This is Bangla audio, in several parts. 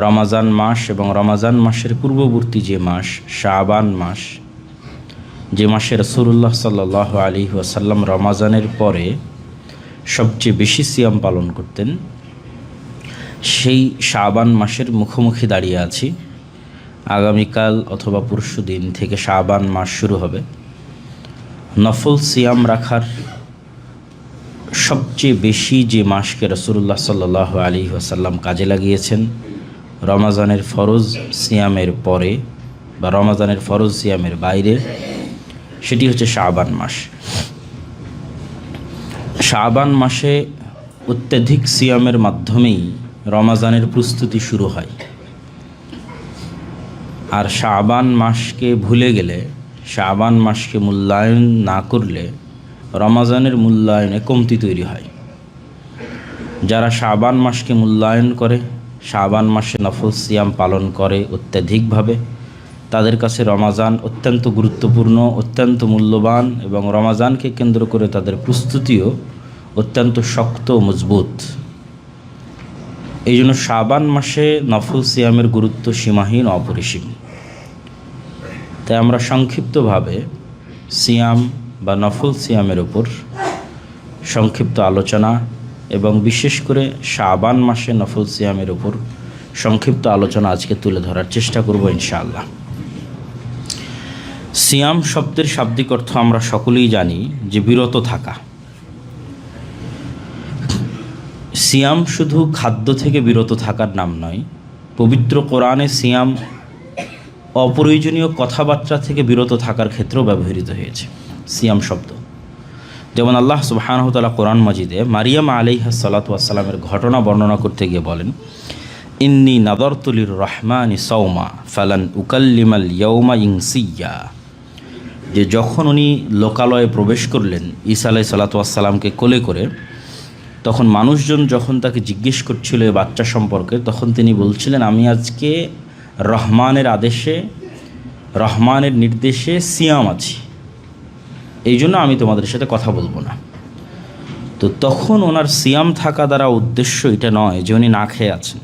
রমাজান মাস এবং রমাজান মাসের পূর্ববর্তী যে মাস শাবান মাস, যে মাসে রাসূলুল্লাহ সাল্লাল্লাহু আলাইহি ওয়াসাল্লাম রমাজানের পরে সবচেয়ে বেশি সিয়াম পালন করতেন, সেই শাবান মাসের মুখোমুখি দাঁড়িয়ে আছি। আগামীকাল অথবা পরশু দিন থেকে শাবান মাস শুরু হবে। নফল সিয়াম রাখার সবচেয়ে বেশি যে মাসকে রাসূলুল্লাহ সাল্লাল্লাহু আলাইহি ওয়াসাল্লাম কাজে লাগিয়েছেন রমাজানের ফরজ সিয়ামের পরে বা রমাজানের ফরজ সিয়ামের বাইরে, সেটি হচ্ছে শাবান মাস। শাবান মাসে অত্যধিক সিয়ামের মাধ্যমেই রমাজানের প্রস্তুতি শুরু হয়। আর শাবান মাসকে ভুলে গেলে, শাবান মাসকে মূল্যায়ন না করলে রমাজানের মূল্যায়নে কমতি তৈরি হয়। যারা শাবান মাসকে মূল্যায়ন করে, শাবান মাসে নফল সিয়াম পালন করে অত্যধিকভাবে, তাদের কাছে রমাজান অত্যন্ত গুরুত্বপূর্ণ, অত্যন্ত মূল্যবান এবং রমাজানকে কেন্দ্র করে তাদের প্রস্তুতিও অত্যন্ত শক্ত ও মজবুত। এই জন্য শাবান মাসে নফল সিয়ামের গুরুত্ব সীমাহীন, অপরিসীম। তাই আমরা সংক্ষিপ্তভাবে সিয়াম বা নফল সিয়ামের উপর সংক্ষিপ্ত আলোচনা এবং বিশেষ করে শাবান মাসে নফল সিয়ামের উপর সংক্ষিপ্ত আলোচনা আজকে তুলে ধরার চেষ্টা করব ইনশাআল্লাহ। সিয়াম শব্দের শাব্দিক অর্থ আমরা সকলেই জানি যে বিরত থাকা। সিয়াম শুধু খাদ্য থেকে বিরত থাকার নাম নয়, পবিত্র কোরআনে সিয়াম অপ্রয়োজনীয় কথাবার্তা থেকে বিরত থাকার ক্ষেত্রেও ব্যবহৃত হয়েছে সিয়াম শব্দ। যেমন আল্লাহ সুবহানাহু ওয়া তাআলা কোরআন মাজিদে মারিয়াম আলাইহিস সালাতু ওয়াস সালামের ঘটনা বর্ণনা করতে গিয়ে বলেন, ইন্নী নাযারতু লির রহমানি সাওমা ফালান উকাল্লিমাল ইয়াওমা ইনসিয়্যা। যে যখন উনি লোকালয়ে প্রবেশ করলেন ঈসা আলাইহিস সালাতু ওয়াস সালামকে কোলে করে, তখন মানুষজন যখন তাকে জিজ্ঞেস করছিল এই বাচ্চা সম্পর্কে, তখন তিনি বলছিলেন, আমি আজকে রহমানের আদেশে, রহমানের নির্দেশে সিয়াম আছি, এই জন্য আমি তোমাদের সাথে কথা বলবো না। তো তখন ওনার সিয়াম থাকা দ্বারা উদ্দেশ্য এটা নয় যে উনি না খেয়ে আছেন,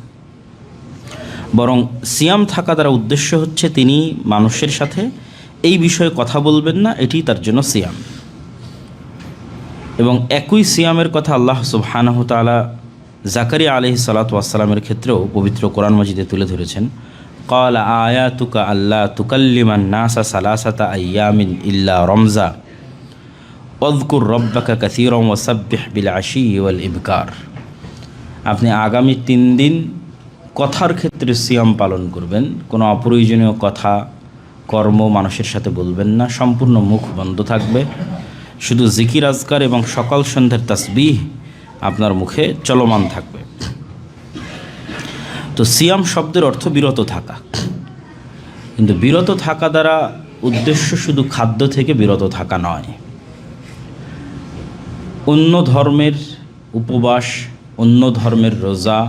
বরং সিয়াম থাকা দ্বারা উদ্দেশ্য হচ্ছে তিনি মানুষের সাথে এই বিষয়ে কথা বলবেন না, এটি তার জন্য সিয়াম। এবং একই সিয়ামের কথা আল্লাহ সুবহানাহু ওয়া তাআলা জাকারিয়া আলাইহিস সালাতু ওয়াস সালামের ক্ষেত্রেও পবিত্র কোরআন মাজিদে তুলে ধরেছেন। ক্বালা আয়াতুকা আল্লা তুকাল্লিমান নাসা সালাসাতা আইয়ামিন ইল্লা রমজা ওযকুর রব্বাকা কাসীরান ওয়াসাব্বিহ বিল আশি ওয়াল ইবকার। আপনি আগামী 3 দিন কথার ক্ষেত্রে সিয়াম পালন করবেন, কোনো অপ্রয়োজনীয় কথা কর্ম মানুষের সাথে বলবেন না, সম্পূর্ণ মুখ বন্ধ থাকবে, শুধু জিকির আজকার এবং সকাল সন্ধ্যার তাসবিহ আপনার মুখে চলমান থাকবে। তো সিয়াম শব্দের অর্থ বিরত থাকা, কিন্তু বিরত থাকা দ্বারা উদ্দেশ্য শুধু খাদ্য থেকে বিরত থাকা নয়। অন্য ধর্মের উপবাস, অন্য ধর্মের রোজা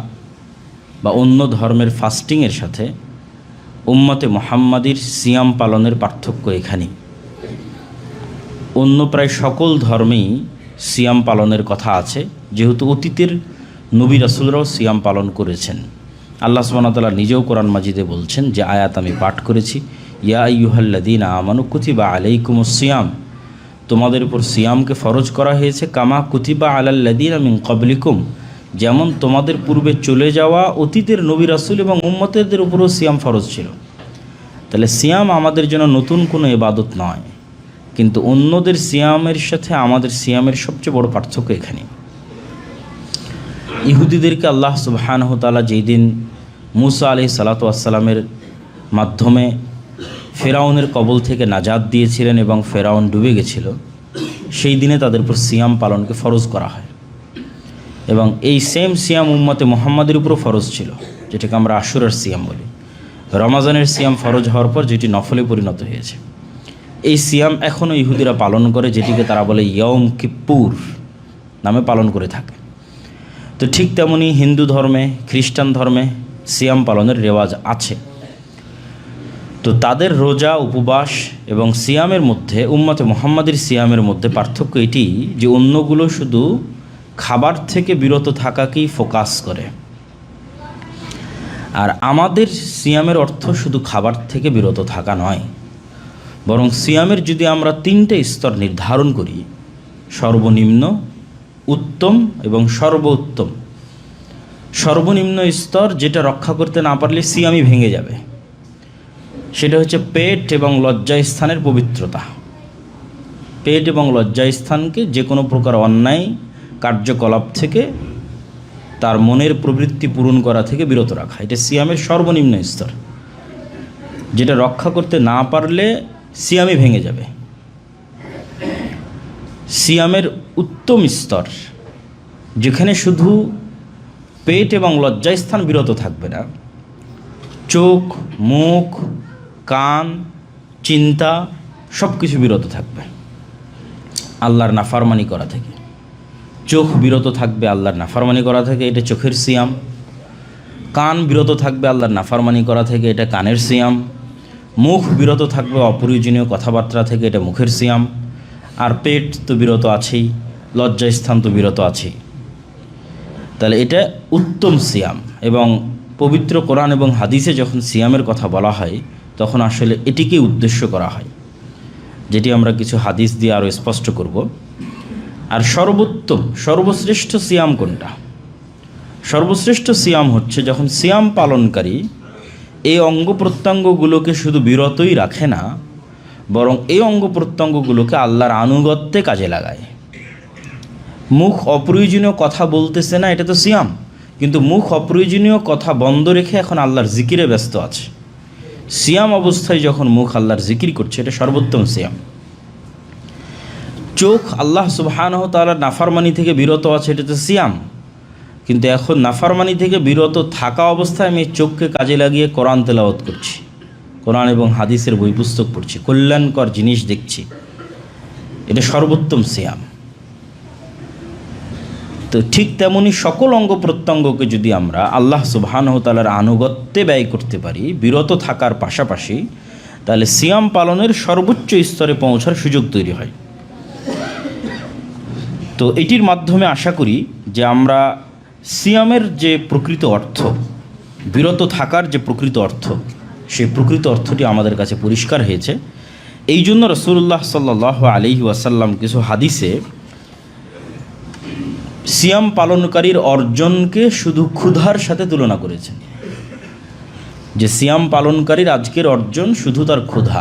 বা অন্য ধর্মের ফাস্টিংয়ের সাথে উম্মতে মুহাম্মাদির সিয়াম পালনের পার্থক্য এখানেই। অন্য প্রায় সকল ধর্মেই সিয়াম পালনের কথা আছে, যেহেতু অতীতের নবী রাসূলরাও সিয়াম পালন করেছেন। আল্লাহ সুবহানাহু ওয়া তাআলা নিজেও কোরআন মাজিদে বলছেন, যে আয়াত আমি পাঠ করেছি, ইয়া আইয়ুহাল্লাযীনা আমানু কুতিবা আলাইকুমুস সিয়াম, তোমাদের উপর সিয়ামকে ফরজ করা হয়েছে, কামা কুতিবা আলাল্লাযীনা মিন ক্বাবলিকুম, যেমন তোমাদের পূর্বে চলে যাওয়া অতীতের নবী রাসূল এবং উম্মতের উপরও সিয়াম ফরজ ছিল। তাহলে সিয়াম আমাদের জন্য নতুন কোনো ইবাদত নয়, কিন্তু অন্যদের সিয়ামের সাথে আমাদের সিয়ামের সবচেয়ে বড় পার্থক্য এখানে। ইহুদিদেরকে আল্লাহ সুবহানাহু ওয়া তাআলা যেই দিন মূসা আলাইহিস সালাতু ওয়াস সালামের মাধ্যমে ফেরাউনের কবল থেকে নাজাত দিয়েছিলেন এবং ফেরাউন ডুবে গেছিল, সেই দিনে তাদের উপর সিয়াম পালনকে ফরজ করা হয়। এবং এই সেম সিয়াম উম্মতে মুহাম্মাদের উপরও ফরজ ছিল, যেটাকে আমরা আশুরার সিয়াম বলি। রমাজানের সিয়াম ফরজ হওয়ার পর যেটি নফলে পরিণত হয়েছে, এই সিয়াম এখনও ইহুদিরা পালন করে, যেটিকে তারা বলে ইয়ম কিপ্পুর নামে পালন করে থাকে। তো ঠিক তেমনি হিন্দু ধর্মে, খ্রিস্টান ধর্মে সিয়াম পালনের রেওয়াজ আছে। তো তাদের রোজা, উপবাস এবং সিয়ামের মধ্যে, উম্মতে মুহাম্মাদের সিয়ামের মধ্যে পার্থক্য এটি যে অন্যগুলো শুধু খাবার থেকে বিরত থাকাকেই ফোকাস করে, আর আমাদের সিয়ামের অর্থ শুধু খাবার থেকে বিরত থাকা নয়, বরং সিয়ামের যদি আমরা 3টে স্তর নির্ধারণ করি, সর্বনিম্ন, উত্তম এবং সর্বোত্তম। সর্বনিম্ন স্তর যেটা রক্ষা করতে না পারলে সিয়ামই ভেঙে যাবে, সেটা হচ্ছে পেট এবং লজ্জাস্থানের পবিত্রতা। পেট এবং লজ্জাস্থানকে যে কোনো প্রকার অন্যায় কার্যকলাপ থেকে, তার মনের প্রবৃত্তি পূরণ করা থেকে বিরত রাখা, এটা সিয়ামের সর্বনিম্ন স্তর, যেটা রক্ষা করতে না পারলে সিয়ামই ভেঙে যাবে। সিয়ামের উত্তম স্তর, যেখানে শুধু পেট এবং লজ্জাস্থান বিরত থাকবে না, চোখ, মুখ, কান, চিন্তা সব কিছু বিরত থাকবে আল্লাহর নাফরমানি করা থেকে। চোখ বিরত থাকবে আল্লাহর নাফরমানি করা থেকে, এটা চোখের সিয়াম। কান বিরত থাকবে আল্লাহর নাফরমানি করা থেকে, এটা কানের সিয়াম। মুখ বিরত থাকবে অপ্রয়োজনীয় কথাবার্তা থেকে, এটা মুখের সিয়াম। আর পেট তো বিরত আছেই, লজ্জাস্থান তো বিরত আছেই। তাহলে এটা উত্তম সিয়াম। এবং পবিত্র কোরআন এবং হাদিসে যখন সিয়ামের কথা বলা হয়, তখন আসলে এটিকেই উদ্দেশ্য করা হয়, যেটি আমরা কিছু হাদিস দিয়ে আরও স্পষ্ট করব। আর সর্বোত্তম, সর্বশ্রেষ্ঠ সিয়াম কোনটা? সর্বশ্রেষ্ঠ সিয়াম হচ্ছে যখন সিয়াম পালনকারী এই অঙ্গ প্রত্যঙ্গগুলোকে শুধু বিরতই রাখে না, বরং এই অঙ্গ প্রত্যঙ্গগুলোকে আল্লাহর আনুগত্যে কাজে লাগায়। মুখ অপ্রয়োজনীয় কথা বলতেছে না, এটা তো সিয়াম, কিন্তু মুখ অপ্রয়োজনীয় কথা বন্ধ রেখে এখন আল্লাহর জিকিরে ব্যস্ত আছে। সিয়াম অবস্থায় যখন মুখ আল্লাহর জিকির করছে, এটা সর্বোত্তম সিয়াম। চোখ আল্লাহ সুবহানাহু ওয়া তাআলার নাফরমানি থেকে বিরত আছে, এটা তো সিয়াম, কিন্তু এখন নাফরমানি থেকে বিরত থাকা অবস্থায় আমি চোখকে কাজে লাগিয়ে কোরআন তেলাওয়াত করছি, কোরআন এবং হাদিসের বই পুস্তক পড়ছি, কল্যাণকর জিনিস দেখছি, এটা সর্বোত্তম সিয়াম। তো ঠিক তেমনি সকল অঙ্গ প্রত্যঙ্গকে যদি আমরা আল্লাহ সুবহানাহু ওয়া তাআলার আনুগত্যে ব্যয় করতে পারি বিরত থাকার পাশাপাশি, তাহলে সিয়াম পালনের সর্বোচ্চ স্তরে পৌঁছার সুযোগ তৈরি হয়। তো এটির মাধ্যমে আশা করি যে আমরা সিয়ামের যে প্রকৃত অর্থ, বিরত থাকার যে প্রকৃত অর্থ, সেই প্রকৃত অর্থটি আমাদের কাছে পরিষ্কার হয়েছে। এই জন্য রাসূলুল্লাহ সাল্লাল্লাহু আলাইহি ওয়াসাল্লাম কিছু হাদিসে সিয়াম পালনকারীর অর্জনকে শুধু ক্ষুধার সাথে তুলনা করেছেন, যে সিয়াম পালনকারীর আজকের অর্জন শুধু তার ক্ষুধা।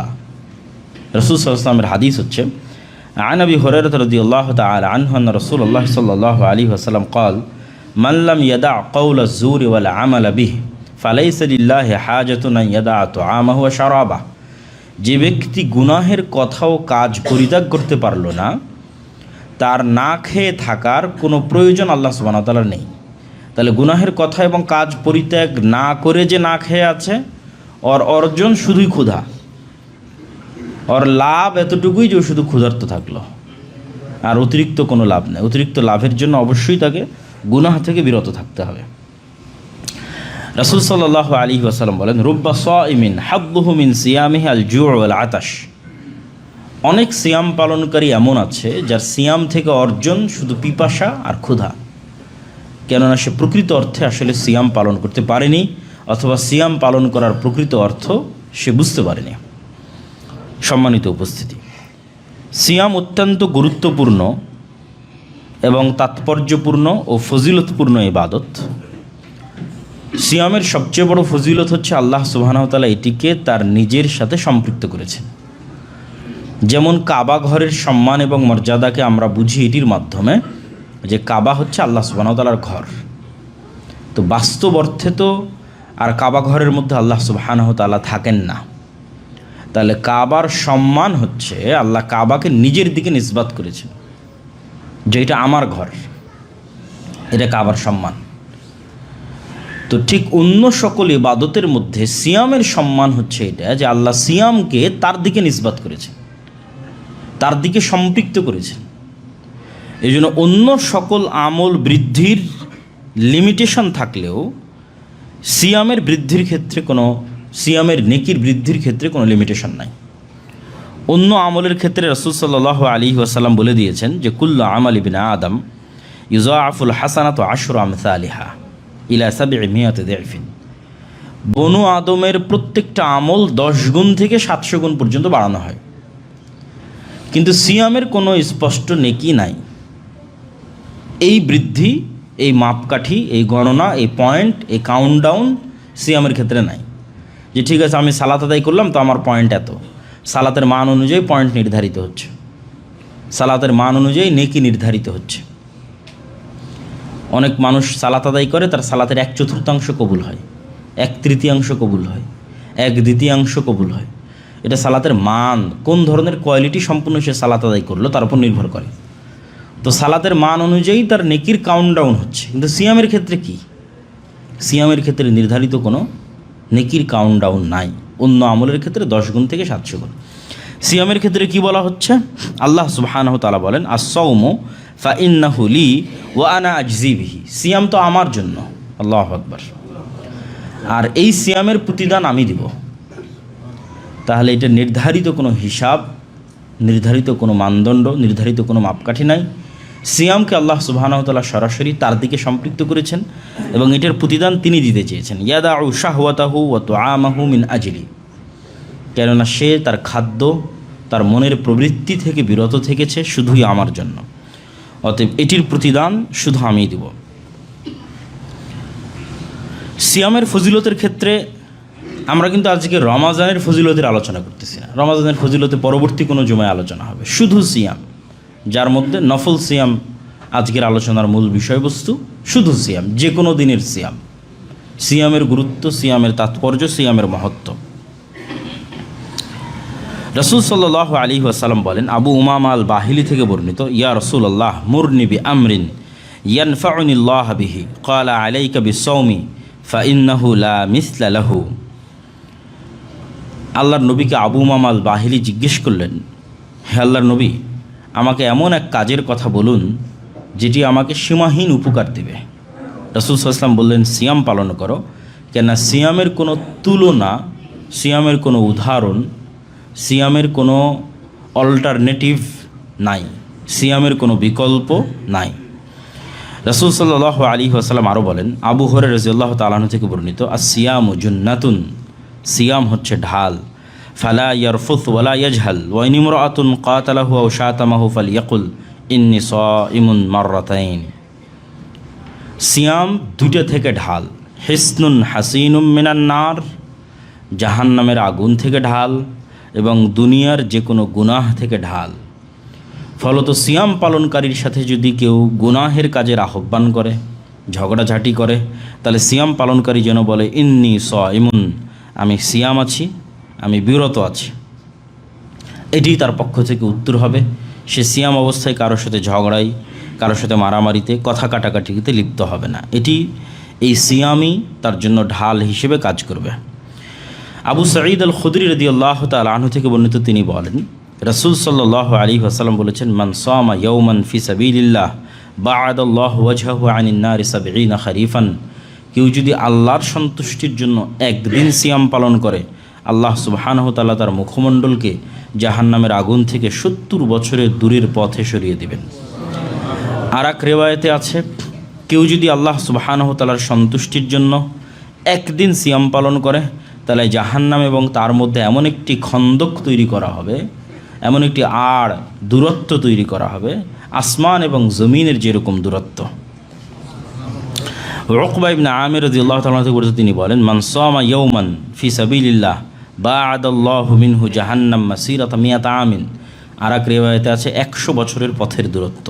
রাসূল সাল্লাল্লাহু আলাইহি ওয়াসাল্লামের হাদিস হচ্ছে, عن أبي هريرة رضي الله تعالى عنه أن رسول الله صلى الله عليه وسلم قال من لم يدع قول الزور والعمل به فليس لله حاجة أن يدع طعامه وشرابه। যে ব্যক্তি গুনাহের কথা ও কাজ পরিত্যাগ করতে পারল না, তার না খেয়ে থাকার কোনো প্রয়োজন আল্লাহ সুবহানাহু ওয়া তাআলার নেই। তাহলে গুনাহের কথা এবং কাজ পরিত্যাগ না করে যে না খেয়ে আছে, ওর অর্জন শুধুই ক্ষুধা, ওর লাভ এতটুকুই যে শুধু ক্ষুধার্ত থাকলো, আর অতিরিক্ত কোনো লাভ নেই। অতিরিক্ত লাভের জন্য অবশ্যই তাকে গুনাহ থেকে বিরত থাকতে হবে। রাসূল সাল্লাল্লাহু আলাইহি ওয়াসাল্লাম বলেন, রুব্বা সাইমিন হাব্বুহু মিন সিয়ামিহি আল জু' ওয়াল আতাশ। অনেক সিয়াম পালনকারী এমন আছে যার সিয়াম থেকে অর্জন শুধু পিপাসা আর ক্ষুধা, কেননা সে প্রকৃত অর্থে আসলে সিয়াম পালন করতে পারেনি, অথবা সিয়াম পালন করার প্রকৃত অর্থ সে বুঝতে পারেনি। সম্মানিত উপস্থিতি, সিয়াম অত্যন্ত গুরুত্বপূর্ণ এবং তাৎপর্যপূর্ণ ও ফজিলতপূর্ণ ইবাদত। সিয়ামের সবচেয়ে বড় ফজিলত হচ্ছে আল্লাহ সুবহানাহু ওয়া তাআলা এটিকে তার নিজের সাথে সম্পৃক্ত করেছেন। যেমন কাবা ঘরের সম্মান এবং মর্যাদাকে আমরা বুঝি এটির মাধ্যমে, যে কাবা হচ্ছে আল্লাহ সুবহানাহু ওয়া তাআলার ঘর। তো বাস্তব অর্থে তো আর কাবা ঘরের মধ্যে আল্লাহ সুবহানাহু ওয়া তাআলা থাকেন না। তাহলে কাবার সম্মান হচ্ছে আল্লাহ কাবাকে নিজের দিকে নিসবাত করেছেন, যে এটা আমার ঘর, এটা কাবার সম্মান। তো ঠিক অন্য সকল ইবাদতের মধ্যে সিয়ামের সম্মান হচ্ছে এটা, যে আল্লাহ সিয়ামকে তার দিকে নিসবাত করেছেন, তার দিকে সম্পৃক্ত করেছেন। এই জন্য অন্য সকল আমল বৃদ্ধির লিমিটেশন থাকলেও সিয়ামের বৃদ্ধির ক্ষেত্রে কোনো, সিয়ামের নেকির বৃদ্ধির ক্ষেত্রে কোনো লিমিটেশন নাই। অন্য আমলের ক্ষেত্রে রাসূল সাল্লাল্লাহু আলাইহি ওয়াসাল্লাম বলে দিয়েছেন যে কুল্লু আমাল ইবনে আদম ইউযাআফুল হাসানাতু আশরু আমসালিহা ইলা 700 দি'ফিন। বনু আদমের প্রত্যেকটা আমল 10 গুণ থেকে 700 গুণ পর্যন্ত বাড়ানো হয়, কিন্তু সিয়ামের কোনো স্পষ্ট নেকি নাই। এই বৃদ্ধি, এই মাপকাঠি, এই গণনা, এই পয়েন্ট, এই কাউন্টডাউন সিয়ামের ক্ষেত্রে নাই যে ঠিক আছে আমি সালাত আদায় করলাম তো আমার পয়েন্ট এত। সালাতের মান অনুযায়ী পয়েন্ট নির্ধারিত হচ্ছে, সালাতের মান অনুযায়ী নেকি নির্ধারিত হচ্ছে। অনেক মানুষ সালাত আদায় করে, তার সালাতের 1/4 কবুল হয়, 1/3 কবুল হয়, 1/2 কবুল হয়। এটা সালাতের মান, কোন ধরনের কোয়ালিটি সম্পূর্ণ সে সালাত আদায় করলো তার উপর নির্ভর করে। তো সালাতের মান অনুযায়ী তার নেকির কাউন্টডাউন হচ্ছে। কিন্তু সিয়ামের ক্ষেত্রে কি? সিয়ামের ক্ষেত্রে নির্ধারিত কোনো নেকির কাউন্টডাউন নাই। অন্য আমলের ক্ষেত্রে 10 গুণ থেকে 700 গুণ। সিয়ামের ক্ষেত্রে কি বলা হচ্ছে? আল্লাহ সুবহানাহু ওয়া তাআলা বলেন, আস-সাওমু ফাইন্নাহু লি ওয়া আনা আজজি বিহি। সিয়াম তো আমার জন্য, আল্লাহু আকবার, আর এই সিয়ামের প্রতিদান আমি দিব। তাহলে এটা নির্ধারিত কোনো হিসাব, নির্ধারিত কোনো মানদণ্ড, নির্ধারিত কোনো মাপকাঠি নাই। সিয়ামকে আল্লাহ সুবহানাহু ওয়া তাআলা সরাসরি তার দিকে সম্পৃক্ত করেছেন এবং এটার প্রতিদান তিনি দিতে চেয়েছেন। ইয়াদাউ শাহওয়াতাহু ওয়া তুআমাহু মিন আজলি, কেননা সে তার খাদ্য, তার মনের প্রবৃত্তি থেকে বিরত থেকেছে শুধুই আমার জন্য, অতএব এটির প্রতিদান শুধু আমিই দিব। সিয়ামের ফজিলতের ক্ষেত্রে আমরা কিন্তু আজকে রমাজানের ফজিলতের আলোচনা করতেছি না। রমাজানের ফজিলতে পরবর্তী কোনো জুমায় আলোচনা হবে। শুধু সিয়াম, যার মধ্যে নফল সিয়াম আজকের আলোচনার মূল বিষয়বস্তু। শুধু সিয়াম, যে কোনো দিনের সিয়াম, সিয়ামের গুরুত্ব, সিয়ামের তাৎপর্য, সিয়ামের মহত্ব। রাসূল সাল্লাল্লাহু আলাইহি ওয়াসাল্লাম বলেন, আবু উমামা আল বাহিলি থেকে বর্ণিত, ইয়া রাসূলুল্লাহ মুরনি বি আমরিন ইয়ানফাউনিল্লাহ বিহি ক্বালা আলাইকা বিস-সাওমি ফাইন্নাহু লা মিসলা লাহু। আল্লাহর নবীকে আবু উমামা আল বাহিলি জিজ্ঞেস করলেন, হে আল্লাহর নবী, আমাকে এমন এক কাজের কথা বলুন যেটি আমাকে সীমাহীন উপকার দেবে। রাসূল সাল্লাল্লাহু আলাইহি ওয়াসাল্লাম বললেন, সিয়াম পালন করো, কেননা সিয়ামের কোনো তুলনা, সিয়ামের কোনো উদাহরণ, সিয়ামের কোনো অল্টারনেটিভ নাই, সিয়ামের কোনো বিকল্প নাই। রাসূল সাল্লাল্লাহু আলাইহি ওয়াসাল্লাম আরও বলেন, আবু হুরায়রা রাদিয়াল্লাহু তাআলা আনহু থেকে বর্ণিত, আস-সিয়ামু জুন্নাতুন, সিয়াম হচ্ছে ঢাল। ফালা ইয়ারফুথ ওয়ালা ইয়াজহাল ওয়া ইন ইমরাআতুন কাতালাহু আও শাতামাহু ফালইয়াকুল ইন্নী সাইমুন মাররাতাইন। সিয়াম দুইটা থেকে ঢাল। হিসনুন হাসিনুম মিনান নার, জাহান্নামের আগুন থেকে ঢাল, এবং দুনিয়ার যে কোনো গুনাহ থেকে ঢাল। ফলত সিয়াম পালনকারীর সাথে যদি কেউ গুনাহের কাজের আহ্বান করে, ঝগড়াঝাটি করে, তাহলে সিয়াম পালনকারী যেন বলে, ইন্নী সাইমুন, আমি সিয়াম আছি, আমি বিরত আছি। এটি তার পক্ষ থেকে উত্তর হবে। সে সিয়াম অবস্থায় কারোর সাথে ঝগড়াই, কারোর সাথে মারামারিতে, কথা কাটাকাটিতে লিপ্ত হবে না। এই সিয়ামই তার জন্য ঢাল হিসেবে কাজ করবে। আবু সাঈদ আল খুদরি রাদিয়াল্লাহু তাআলা আনহু থেকে বর্ণিত, তিনি বলেন, রাসূল সাল্লাল্লাহু আলাইহি ওয়াসাল্লাম বলেছেন, মান সামা ইয়াওমান ফি সাবিলিল্লাহ বা'আদাল্লাহু ওয়াজহাহু আনিন নারি 70 খরিফান। কেউ যদি আল্লাহর সন্তুষ্টির জন্য একদিন সিয়াম পালন করে, আল্লাহ সুবহানাহু ওয়া তাআলা তার মুখমণ্ডলকে জাহান্নামের আগুন থেকে 70 বছরের দূরের পথে সরিয়ে দিবেন। আর এক রিওয়ায়াতে আছে, কেউ যদি আল্লাহ সুবহানাহু ওয়া তাআলার সন্তুষ্টির জন্য একদিন সিয়াম পালন করে, তাহলে জাহান্নাম এবং তার মধ্যে এমন একটি খন্দক তৈরি করা হবে, এমন একটি আড় দূরত্ব তৈরি করা হবে, আসমান এবং জমিনের যেরকম দূরত্ব। উকবা ইবনে আমির রাদিয়াল্লাহু তাআলা থেকে বর্ণিত, তিনি বলেন, মান সামা ইয়াওমান ফি সাবিলিল্লাহ বা'আদাল্লাহু মিনহু জাহান্নাম মাসিরাতা মিয়াতা আমিন। আর এক রিওয়ায়াতে আছে 100 বছরের পথের দূরত্ব।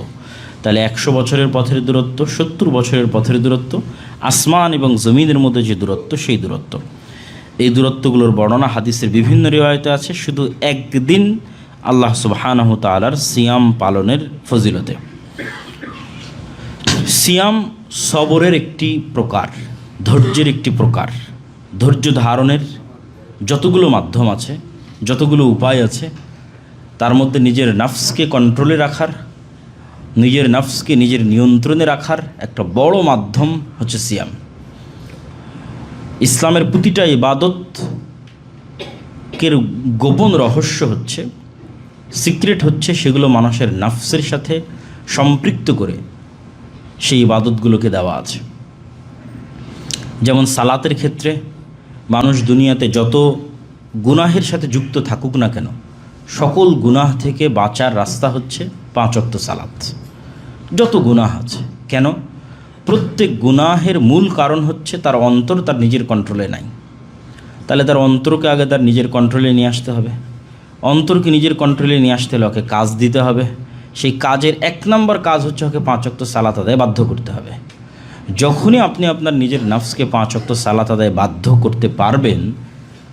তাহলে 100 বছরের পথের দূরত্ব, 70 বছরের পথের দূরত্ব, আসমান এবং জমিনের মধ্যে যে দূরত্ব, সেই দূরত্ব। এই দূরত্বগুলোর বর্ণনা হাদিসের বিভিন্ন রিওয়ায়াতে আছে, শুধু একদিন আল্লাহ সুবহানাহু ওয়া তাআলার সিয়াম পালনের ফজিলতে। সিয়াম সবরের একটি প্রকার, ধৈর্যের একটি প্রকার। ধৈর্য ধারণের যতগুলো মাধ্যম আছে, যতগুলো উপায় আছে, তার মধ্যে নিজের নফসকে কন্ট্রোলে রাখার, নিজের নফসকে নিজের নিয়ন্ত্রণে রাখার একটা বড় মাধ্যম হচ্ছে সিয়াম। ইসলামের প্রতিটা ইবাদতের গোপন রহস্য হচ্ছে, সিক্রেট হচ্ছে, সেগুলো মানুষের নফসের সাথে সম্পৃক্ত করে সেই ইবাদতগুলোকে দেওয়া আছে। যেমন সালাতের ক্ষেত্রে মানুষ দুনিয়াতে যত গুনাহের সাথে যুক্ত থাকুক না কেন, সকল গুনাহ থেকে বাঁচার রাস্তা হচ্ছে 5 ওয়াক্ত সালাত। যত গুনাহ আছে কেন, প্রত্যেক গুনাহের মূল কারণ হচ্ছে তার অন্তর তার নিজের কন্ট্রোলে নাই। তাহলে তার অন্তরকে আগে তার নিজের কন্ট্রোলে নিয়ে আসতে হবে। অন্তরকে নিজের কন্ট্রোলে নিয়ে আসতে হলে ওকে কাজ দিতে হবে। সেই কাজের 1 নম্বর কাজ হচ্ছে ওকে 5 ওয়াক্ত সালাত আদায় বাধ্য করতে হবে। যখনই আপনি আপনার নিজের নফসকে 5 ওয়াক্ত সালাত আদায় বাধ্য করতে পারবেন,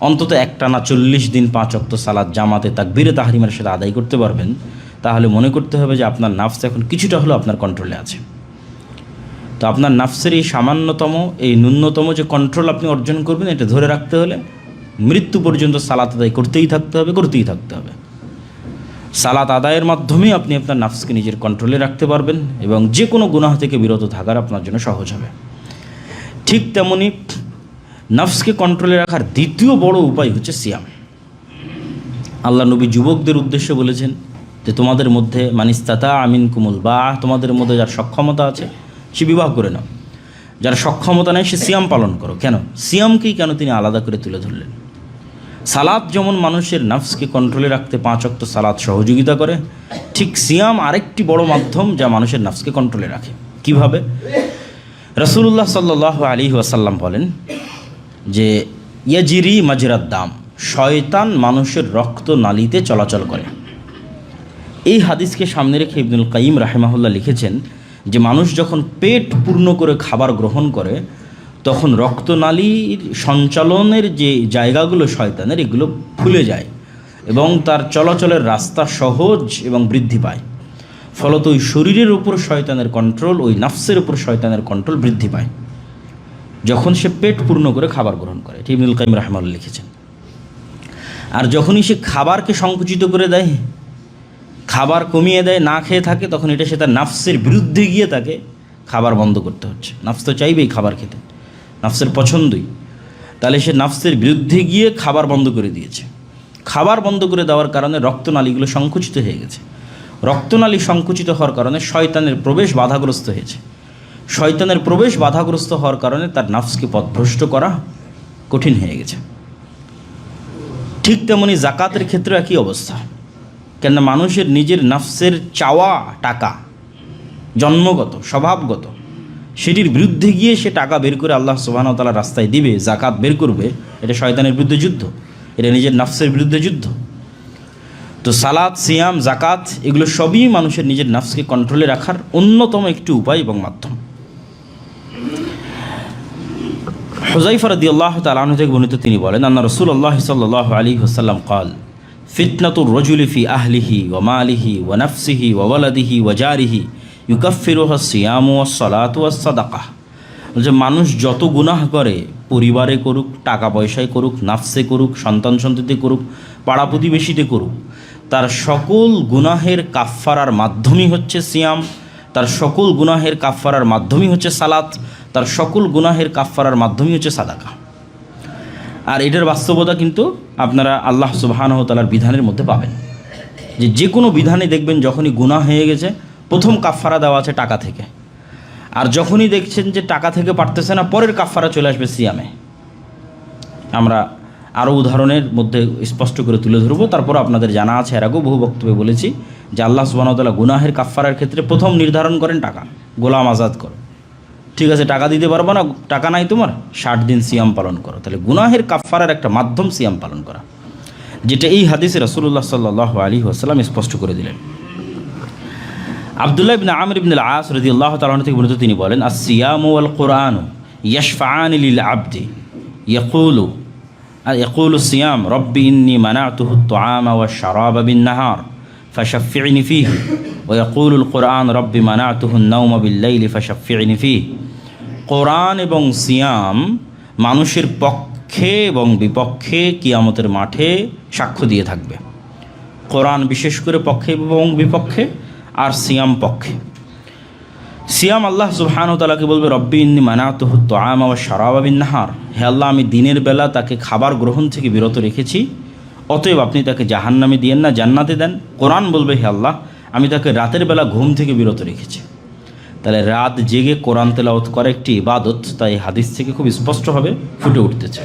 অন্তত একটানা 40 দিন 5 ওয়াক্ত সালাত জামাতে তাকবীরে তাহরিমের সাথে আদায় করতে পারবেন, তাহলে মনে করতে হবে যে আপনার নফস এখন কিছুটা হলেও আপনার কন্ট্রোলে আছে। তো আপনার নফসের এই সামান্যতম, এই ন্যূনতম যে কন্ট্রোল আপনি অর্জন করবেন, এটা ধরে রাখতে হলে মৃত্যু পর্যন্ত সালাত আদায় করতেই থাকতে হবে। সালাত আদায়ের মাধ্যমেই আপনি আপনার নফসকে নিজের কন্ট্রোলে রাখতে পারবেন এবং যে কোনো গুনাহ থেকে বিরত থাকার আপনার জন্য সহজ হবে। ঠিক তেমনি নফসকে কন্ট্রোলে রাখার দ্বিতীয় বড় উপায় হচ্ছে সিয়াম। আল্লাহ নবী যুবকদের উদ্দেশ্যে বলেছেন যে তোমাদের মধ্যে মানিস্তাতা আমিন কুমুল বা, তোমাদের মধ্যে যার সক্ষমতা আছে সে বিবাহ করে নাও, যার সক্ষমতা নেই সে সিয়াম পালন করো। কেন সিয়ামকেই কেন তিনি আলাদা করে তুলে ধরলেন? সালাত যেমন মানুষের নফসকে কন্ট্রোলে রাখতে 5 ওয়াক্ত সালাত সহযোগিতা করে, ঠিক সিয়াম আরেকটি বড় মাধ্যম যা মানুষের নফসকে কন্ট্রোলে রাখে। কিভাবে? রাসূলুল্লাহ সাল্লাল্লাহু আলাইহি ওয়াসাল্লাম বলেন যে ইয়াজিরি মাজরাদ দাম, শয়তান মানুষের রক্ত নালীতে চলাচল করে। এই হাদিসকে সামনে রেখে ইবনুল কাইয়িম রাহিমাহুল্লাহ লিখেছেন যে মানুষ যখন পেট পূর্ণ করে খাবার গ্রহণ করে, তখন রক্তনালীর সঞ্চালনের যে জায়গাগুলো শয়তানের, এগুলো ফুলে যায় এবং তার চলাচলের রাস্তা সহজ এবং বৃদ্ধি পায়। ফলত ওই শরীরের উপর শয়তানের কন্ট্রোল, ওই নফসের উপর শয়তানের কন্ট্রোল বৃদ্ধি পায় যখন সে পেট পূর্ণ করে খাবার গ্রহণ করে। এটি ইবনুল কাইয়িম রাহিমাহুল্লাহ লিখেছেন। আর যখনই সে খাবারকে সংকুচিত করে দেয়, খাবার কমিয়ে দেয়, না খেয়ে থাকে, তখন এটা সে তার নফসের বিরুদ্ধে গিয়ে তাকে খাবার বন্ধ করতে হচ্ছে। নফস তো চাইবেই খাবার খেতে, নফসের পছন্দই। তাহলে সে নফসের বিরুদ্ধে গিয়ে খাবার বন্ধ করে দিয়েছে। খাবার বন্ধ করে দেওয়ার কারণে রক্তনালীগুলো সংকুচিত হয়ে গেছে। রক্তনালী সংকুচিত হওয়ার কারণে শয়তানের প্রবেশ বাধাগ্রস্ত হয়েছে। শয়তানের প্রবেশ বাধাগ্রস্ত হওয়ার কারণে তার নফসকে পথভ্রষ্ট করা কঠিন হয়ে গেছে। ঠিক তেমনি জাকাতের ক্ষেত্রে একই অবস্থা। কেননা মানুষের নিজের নফসের চাওয়া টাকা জন্মগত, স্বভাবগত, সেটির বিরুদ্ধে গিয়ে সে টাকা বের করে আল্লাহ সুবহানাহু ওয়া তাআলার রাস্তায় দিবে, জাকাত বের করবে, এটা শয়তানের বিরুদ্ধে যুদ্ধ, এটা নিজের নফসের বিরুদ্ধে যুদ্ধ। তো সালাত, সিয়াম, জাকাত এগুলো সবই মানুষের নিজের নফসকে কন্ট্রোলে রাখার অন্যতম একটি উপায় এবং মাধ্যম। হুযায়ফা রাদিয়াল্লাহু তাআলা আনহু থেকে বর্ণিত, তিনি বলেন আন্না রাসূলুল্লাহ সাল্লাল্লাহু আলাইহি ওয়াসাল্লাম قال ফিতনাতুর রাজুলি ফি আহলিহি ওয়া মালিহি ওয়া নাফসিহি ওয়া ওয়ালাদিহি ওয়া জারিহি ইউকাফিরুহা সিয়ামু ওয়াস সালাতু ওয়াস সাদাকাহ। যে মানুষ যত গুনাহ করে, পরিবারে করুক, টাকা পয়সায় করুক, নাফসে করুক, সন্তান সন্ততিতে করুক, পাড়া প্রতিবেশীতে করুক, তার সকল গুনাহের কাফফারার মাধ্যমই হচ্ছে সিয়াম, তার সকল গুনাহের কাফফারার মাধ্যমই হচ্ছে সালাত, তার সকল গুনাহের কাফফারার মাধ্যমই হচ্ছে সাদাকা। আর এটার বাস্তবতা কিন্তু আপনারা আল্লাহ সুবহানাহু ওয়া তাআলার বিধানের মধ্যে পাবেন। যে কোনো বিধানে দেখবেন যখনই গুনাহ হয়ে গেছে, প্রথম কাফফারা দেওয়া আছে টাকা থেকে, আর যখনই দেখছেন যে টাকা থেকে পারতেছে না, পরের কাফফারা চলে আসবে সিয়ামে। আমরা আরও উদাহরণের মধ্যে স্পষ্ট করে তুলে ধরবো। তারপর আপনাদের জানা আছে, এর আগেও বহু বক্তব্যে বলেছি যে আল্লাহ সুবহানাহু ওয়া তাআলা গুনাহের কাফফারার ক্ষেত্রে প্রথম নির্ধারণ করেন টাকা, গোলাম আজাদ করো। ঠিক আছে, টাকা দিতে পারবো না, টাকা নাই তোমার, 60 দিন সিয়াম পালন করো। তাহলে গুনাহের কাফফারার একটা মাধ্যম সিয়াম পালন করা, যেটা এই হাদিসে রাসূলুল্লাহ সাল্লাল্লাহু আলাইহি ওয়াসাল্লাম স্পষ্ট করে দিলেন। আব্দুল্লাহ ইবনে আমর ইবনে আল-আস রাদিয়াল্লাহু তাআলা আনহু থেকে বর্ণিত, তিনি বলেন আস-সিয়ামু ওয়াল কুরআনু ইয়াশফাআনি লিল আবদি ইয়াকুলু সিয়াম রব্বি ইন্নী মানা'তুহু আত-তুআমা ওয়াশ-শারাবা বিন-নাহার ফাশাফি'নি ফীহি ওয়া ইয়াকুলুল কুরআন রব্বি মানা'তুহু আন-নাওমা বিল-লাইলি ফাশাফি'নি ফীহি। কোরআন এবং সিয়াম মানুষের পক্ষে এবং বিপক্ষে কিয়ামতের মাঠে সাক্ষ্য দিয়ে থাকবে। কোরআন বিশেষ করে পক্ষে এবং বিপক্ষে, আর সিয়াম পক্ষে। সিয়াম আল্লাহ সুবহানাহু ওয়া তাআলাকে বলবে রব্বি ইন্নী মানা'তুহু আত-তুআমা ওয়াশ-শারাবা বিন-নাহার, হে আল্লাহ আমি দিনের বেলা তাকে খাবার গ্রহণ থেকে বিরত রেখেছি, অতএব আপনি তাকে জাহান্নামে দিয়েন না, জান্নাতে দেন। কোরআন বলবে হে আল্লাহ আমি তাকে রাতের বেলা ঘুম থেকে বিরত রেখেছি। তাহলে রাত জেগে কোরআন তেলাওয়াত করা একটি ইবাদত, তাই হাদিস থেকে খুব স্পষ্টভাবে ফুটে উঠতেছে।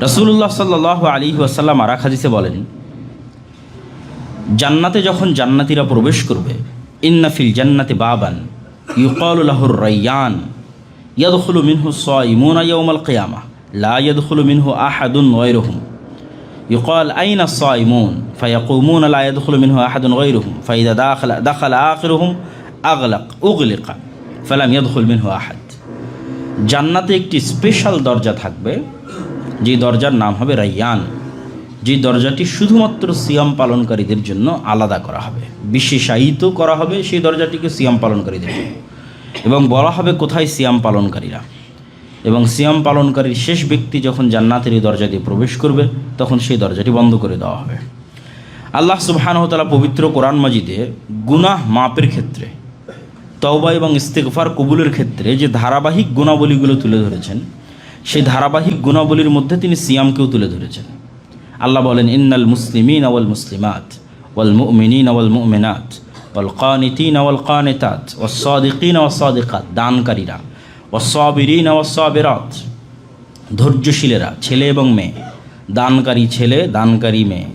রাসূলুল্লাহ সাল্লাল্লাহু আলাইহি ওয়াসাল্লাম আর এক হাদিসে বলেন, জান্নাতে যখন জান্নাতীরা প্রবেশ করবে, ইন্না ফিল জান্নাতি বাবান ইউকালু লাহুর রায়্যান ইয়াদখুলু মিনহু সাইমুনা ইয়াওমাল কিয়ামাহ লা ইয়াদখুলু মিনহু আহাদুন গায়রুহুম يقال أين الصائمون فيقومون لا يدخل منه أحد غيرهم فإذا دخل آخرهم أغلق فلم يدخل منه أحد। জান্নাতে একটি স্পেশাল দরজা থাকবে, যে দরজার নাম হবে রায়্যান, যে দরজাটি শুধুমাত্র সিয়াম পালনকারীদের জন্য আলাদা করা হবে, বিশেষায়িত করা হবে সেই দরজাটিকে সিয়াম পালনকারীদের জন্য, এবং বলা হবে কোথায় সিয়াম পালনকারীরা, এবং সিয়াম পালনকারীর শেষ ব্যক্তি যখন জান্নাতের এই দরজা দিয়ে প্রবেশ করবে তখন সেই দরজাটি বন্ধ করে দেওয়া হবে। আল্লাহ সুবহানাহু ওয়া তাআলা পবিত্র কোরআন মাজিদে গুনাহ মাপের ক্ষেত্রে, তওবা এবং ইস্তিগফার কবুলের ক্ষেত্রে যে ধারাবাহিক গুণাবলীগুলো তুলে ধরেছেন, সেই ধারাবাহিক গুণাবলীর মধ্যে তিনি সিয়ামকেও তুলে ধরেছেন। আল্লাহ বলেন, ইন্নাল মুসলিমিনা ওয়াল মুসলিমাত ওয়াল মুমিনিনা ওয়াল মুমিনাত ওয়াল কানিতিনা ওয়াল কানিতাত ওয়াস সাদিকিনা ওয়াস সাদিকাত, দানকারীরা, ওয়াস-সাবিরিনা ওয়াস-সাবিরাত, ধৈর্যশীলেরা ছেলে এবং মেয়ে, দানকারী ছেলে দানকারী মেয়ে,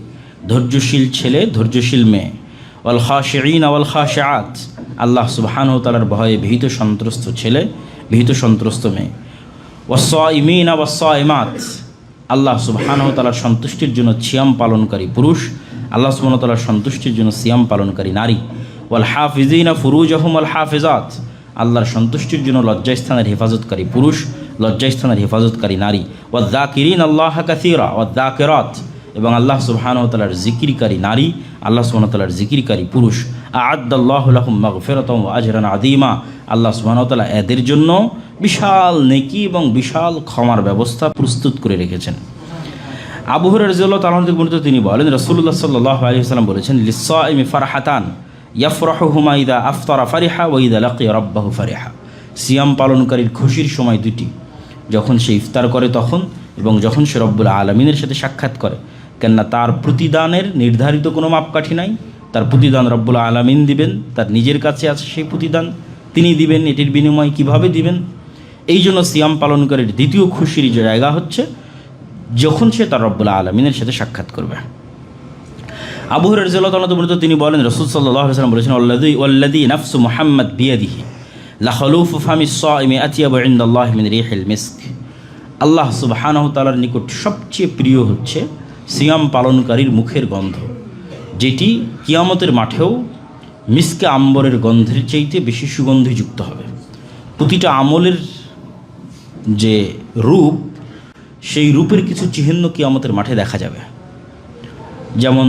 ধৈর্যশীল ছেলে ধৈর্যশীল মেয়ে, ওয়াল খাশিঈনা ওয়াল খাশিআত, আল্লাহ সুবহানাহু ওয়া তাআলার ভয়ে ভীত সন্ত্রস্ত ছেলে ভীত সন্ত্রস্ত মেয়ে, ওয়াস-সাইমিনা ওয়াস-সাইমাত, আল্লাহ সুবহানাহু ওয়া তাআলার সন্তুষ্টির জন্য সিয়াম পালনকারী পুরুষ, আল্লাহ সুবহানাহু ওয়া তাআলার সন্তুষ্টির জন্য সিয়াম পালনকারী নারী, ওয়াল হাফিজিনা ফুরুজাহুম ওয়াল হাফিজাত, আল্লাহর সন্তুষ্টির জন্য লজ্জাস্থানের হেফাজতকারী পুরুষ, লজ্জাস্থানের হেফাজতকারী নারী, ওয়ায-যাকিরিন আল্লাহ কাসীরা ওয়ায-যাকিরাত, এবং আল্লাহ সুবহানাহু ওয়া তাআলার জিকিরকারী নারী, আল্লাহ সুবহানাহু ওয়া তাআলার জিকিরকারী পুরুষ। আ'আদ্দাল্লাহু লাহুম মাগফিরাতান ওয়া আজরান আযীমা, আল্লাহ সুবহানাহু ওয়া তাআলা এদের জন্য বিশাল নেকি এবং বিশাল ক্ষমার ব্যবস্থা প্রস্তুত করে রেখেছেন। আবু হুরায়রা রাদিয়াল্লাহু তাআলা থেকে বর্ণিত, তিনি বলেন, রাসূলুল্লাহ সাল্লাল্লাহু আলাইহি ওয়াসাল্লাম বলেছেন, লিস-সাইমি ফারহাতান ইয়াফরাহুহুমা ইযা আফতারা ফারিহা ওয়া ইযা লাকিয়া রাব্বাহু ফারিহা, সিয়াম পালনকারীর খুশির সময় দুটি, যখন সে ইফতার করে তখন, এবং যখন সে রব্বুল আলামিনের সাথে সাক্ষাৎ করে। কেননা তার প্রতিদানের নির্ধারিত কোনো মাপকাঠি নাই, তার প্রতিদান রব্বুল আলামিন দিবেন, তার নিজের কাছে আছে সেই প্রতিদান, তিনি দিবেন। এটির বিনিময় কিভাবে দিবেন? এই জন্য সিয়াম পালনকারীর দ্বিতীয় খুশির জায়গা হচ্ছে যখন সে তার রব্বুল আলামিনের সাথে সাক্ষাৎ করবে। আবু হুরায়রা রাদিয়াল্লাহু তাআলা বর্ণিত, তিনি বলেন, রাসূল সাল্লাল্লাহু আলাইহি ওয়াসাল্লাম বলেছেন, ওয়াল্লাযী নাফসু মুহাম্মাদ বিয়াদিহি লা খালুফু ফামিস সাইমি আতিয়াবু ইনদাল্লাহি মিন রিহিল মিস্ক, আল্লাহ সুবহানাহু ওয়া তাআলার নিকট সবচেয়ে প্রিয় হচ্ছে সিয়াম পালনকারীর মুখের গন্ধ, যেটি কিয়ামতের মাঠেও মিসকে আম্বরের গন্ধের চাইতে বেশি সুগন্ধিযুক্ত হবে। প্রতিটা আমলের যে রূপ, সেই রূপের কিছু চিহ্ন কিয়ামতের মাঠে দেখা যাবে। যেমন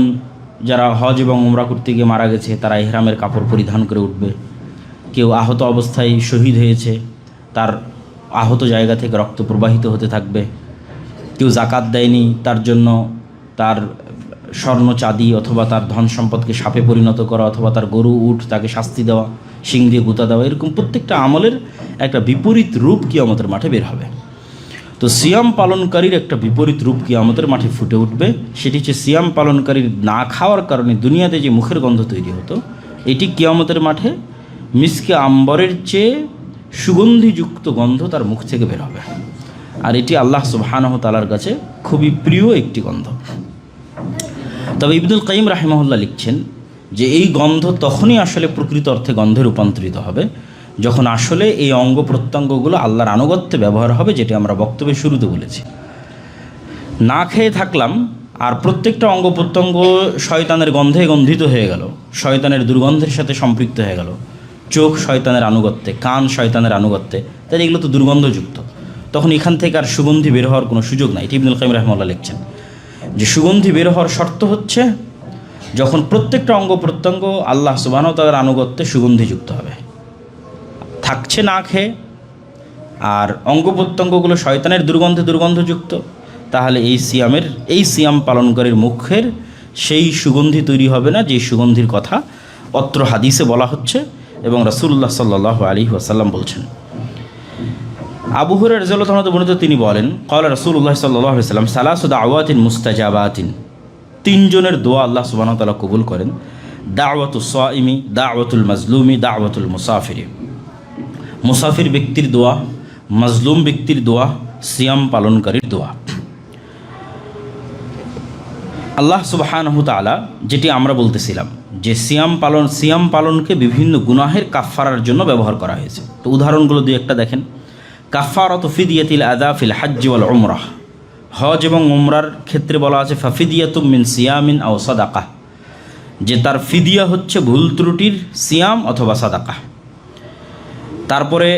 যারা হজ এবং উমরা করতে গিয়ে মারা গেছে, তারা ইহরামের কাপড় পরিধান করে উঠবে। কেউ আহত অবস্থায় শহীদ হয়েছে, তার আহত জায়গা থেকে রক্ত প্রবাহিত হতে থাকবে। কেউ জাকাত দেয়নি, তার জন্য তার স্বর্ণ চাঁদি অথবা তার ধন সম্পদকে সাপে পরিণত করা, অথবা তার গরু উট তাকে শাস্তি দেওয়া, শিং দিয়ে গুঁতা দেওয়া, এরকম প্রত্যেকটা আমলের একটা বিপরীত রূপ কিয়ামতের মাঠে বের হবে। তো সিয়াম পালনকারীর একটা বিপরীত রূপ কিয়ামতের মাঠে ফুটে উঠবে, সেটি হচ্ছে সিয়াম পালনকারীর না খাওয়ার কারণে দুনিয়াতে যে মুখের গন্ধ তৈরি হতো, এটি কিয়ামতের মাঠে মিসকে আম্বরের চেয়ে সুগন্ধিযুক্ত গন্ধ তার মুখ থেকে বের হবে। আর এটি আল্লাহ সুবহানাহু ওয়া তাআলার কাছে খুবই প্রিয় একটি গন্ধ। তবে ইবনুল কাইয়িম রাহিমাহুল্লাহ লিখছেন যে এই গন্ধ তখনই আসলে প্রকৃত অর্থে গন্ধে রূপান্তরিত হবে যখন আসলে এই অঙ্গ প্রত্যঙ্গগুলো আল্লাহর আনুগত্যে ব্যবহার হবে, যেটি আমরা বক্তব্যের শুরুতে বলেছি। না খেয়ে থাকলাম আর প্রত্যেকটা অঙ্গ প্রত্যঙ্গ শয়তানের গন্ধে গন্ধিত হয়ে গেল, শয়তানের দুর্গন্ধের সাথে সম্পৃক্ত হয়ে গেল। চোখ শয়তানের আনুগত্যে, কান শয়তানের আনুগত্যে, তাই এগুলো তো দুর্গন্ধযুক্ত। তখন এখান থেকে আর সুগন্ধি বের হওয়ার কোনো সুযোগ নাই। এটি ইবনুল কাইয়িম রাহিমাহুল্লাহ লিখছেন যে সুগন্ধি বের হওয়ার শর্ত হচ্ছে যখন প্রত্যেকটা অঙ্গ প্রত্যঙ্গ আল্লাহ সুবহানাহু ওয়া তাআলার আনুগত্যে সুগন্ধিযুক্ত হবে। থাকছে না খেয়ে আর অঙ্গ প্রত্যঙ্গগুলো শয়তানের দুর্গন্ধযুক্ত, তাহলে এই সিয়াম পালনকারীর মুখের সেই সুগন্ধি তৈরি হবে না, যে সুগন্ধির কথা অত্র হাদিসে বলা হচ্ছে এবং রাসূলুল্লাহ সাল্লাল্লাহু আলাইহি ওয়াসাল্লাম বলছেন। আবু হুরায়রা রাদিয়াল্লাহু তাআলা বর্ণিত, তিনি বলেন, ক্বালা রাসূলুল্লাহ সাল্লাল্লাহু আলাইহি ওয়াসাল্লাম সালাসু দাওয়াতিন মুস্তাজাবাতিন, তিনজনের দোয়া আল্লাহ সুবহানাহু ওয়া তাআলা কবুল করেন। দাওয়াতুস সাইমি, দাওয়াতুল মাজলুমি, দাওয়াতুল মুসাফিরি। মুসাফির ব্যক্তির দোয়া, মাজলুম ব্যক্তির দোয়া, সিয়াম পালনকারীর দোয়া। আল্লাহ সুবহানাহু তাআলা যেটি আমরা বলতেছিলাম যে সিয়াম পালনকে বিভিন্ন গুনাহের কাফফারার জন্য ব্যবহার করা হয়েছে। তো উদাহরণগুলো দুই একটা দেখেন। কাফফারাতু ফিদিয়াতিল আদা ফিল হজ্জ ওয়াল উমরাহ, হজ এবং উমরার ক্ষেত্রে বলা আছে ফাফিদিয়াতুম মিন সিয়ামিন আও সাদাকাহ, যে তার ফিদিয়া হচ্ছে ভুল ত্রুটির সিয়াম অথবা সাদাকা। তারপরে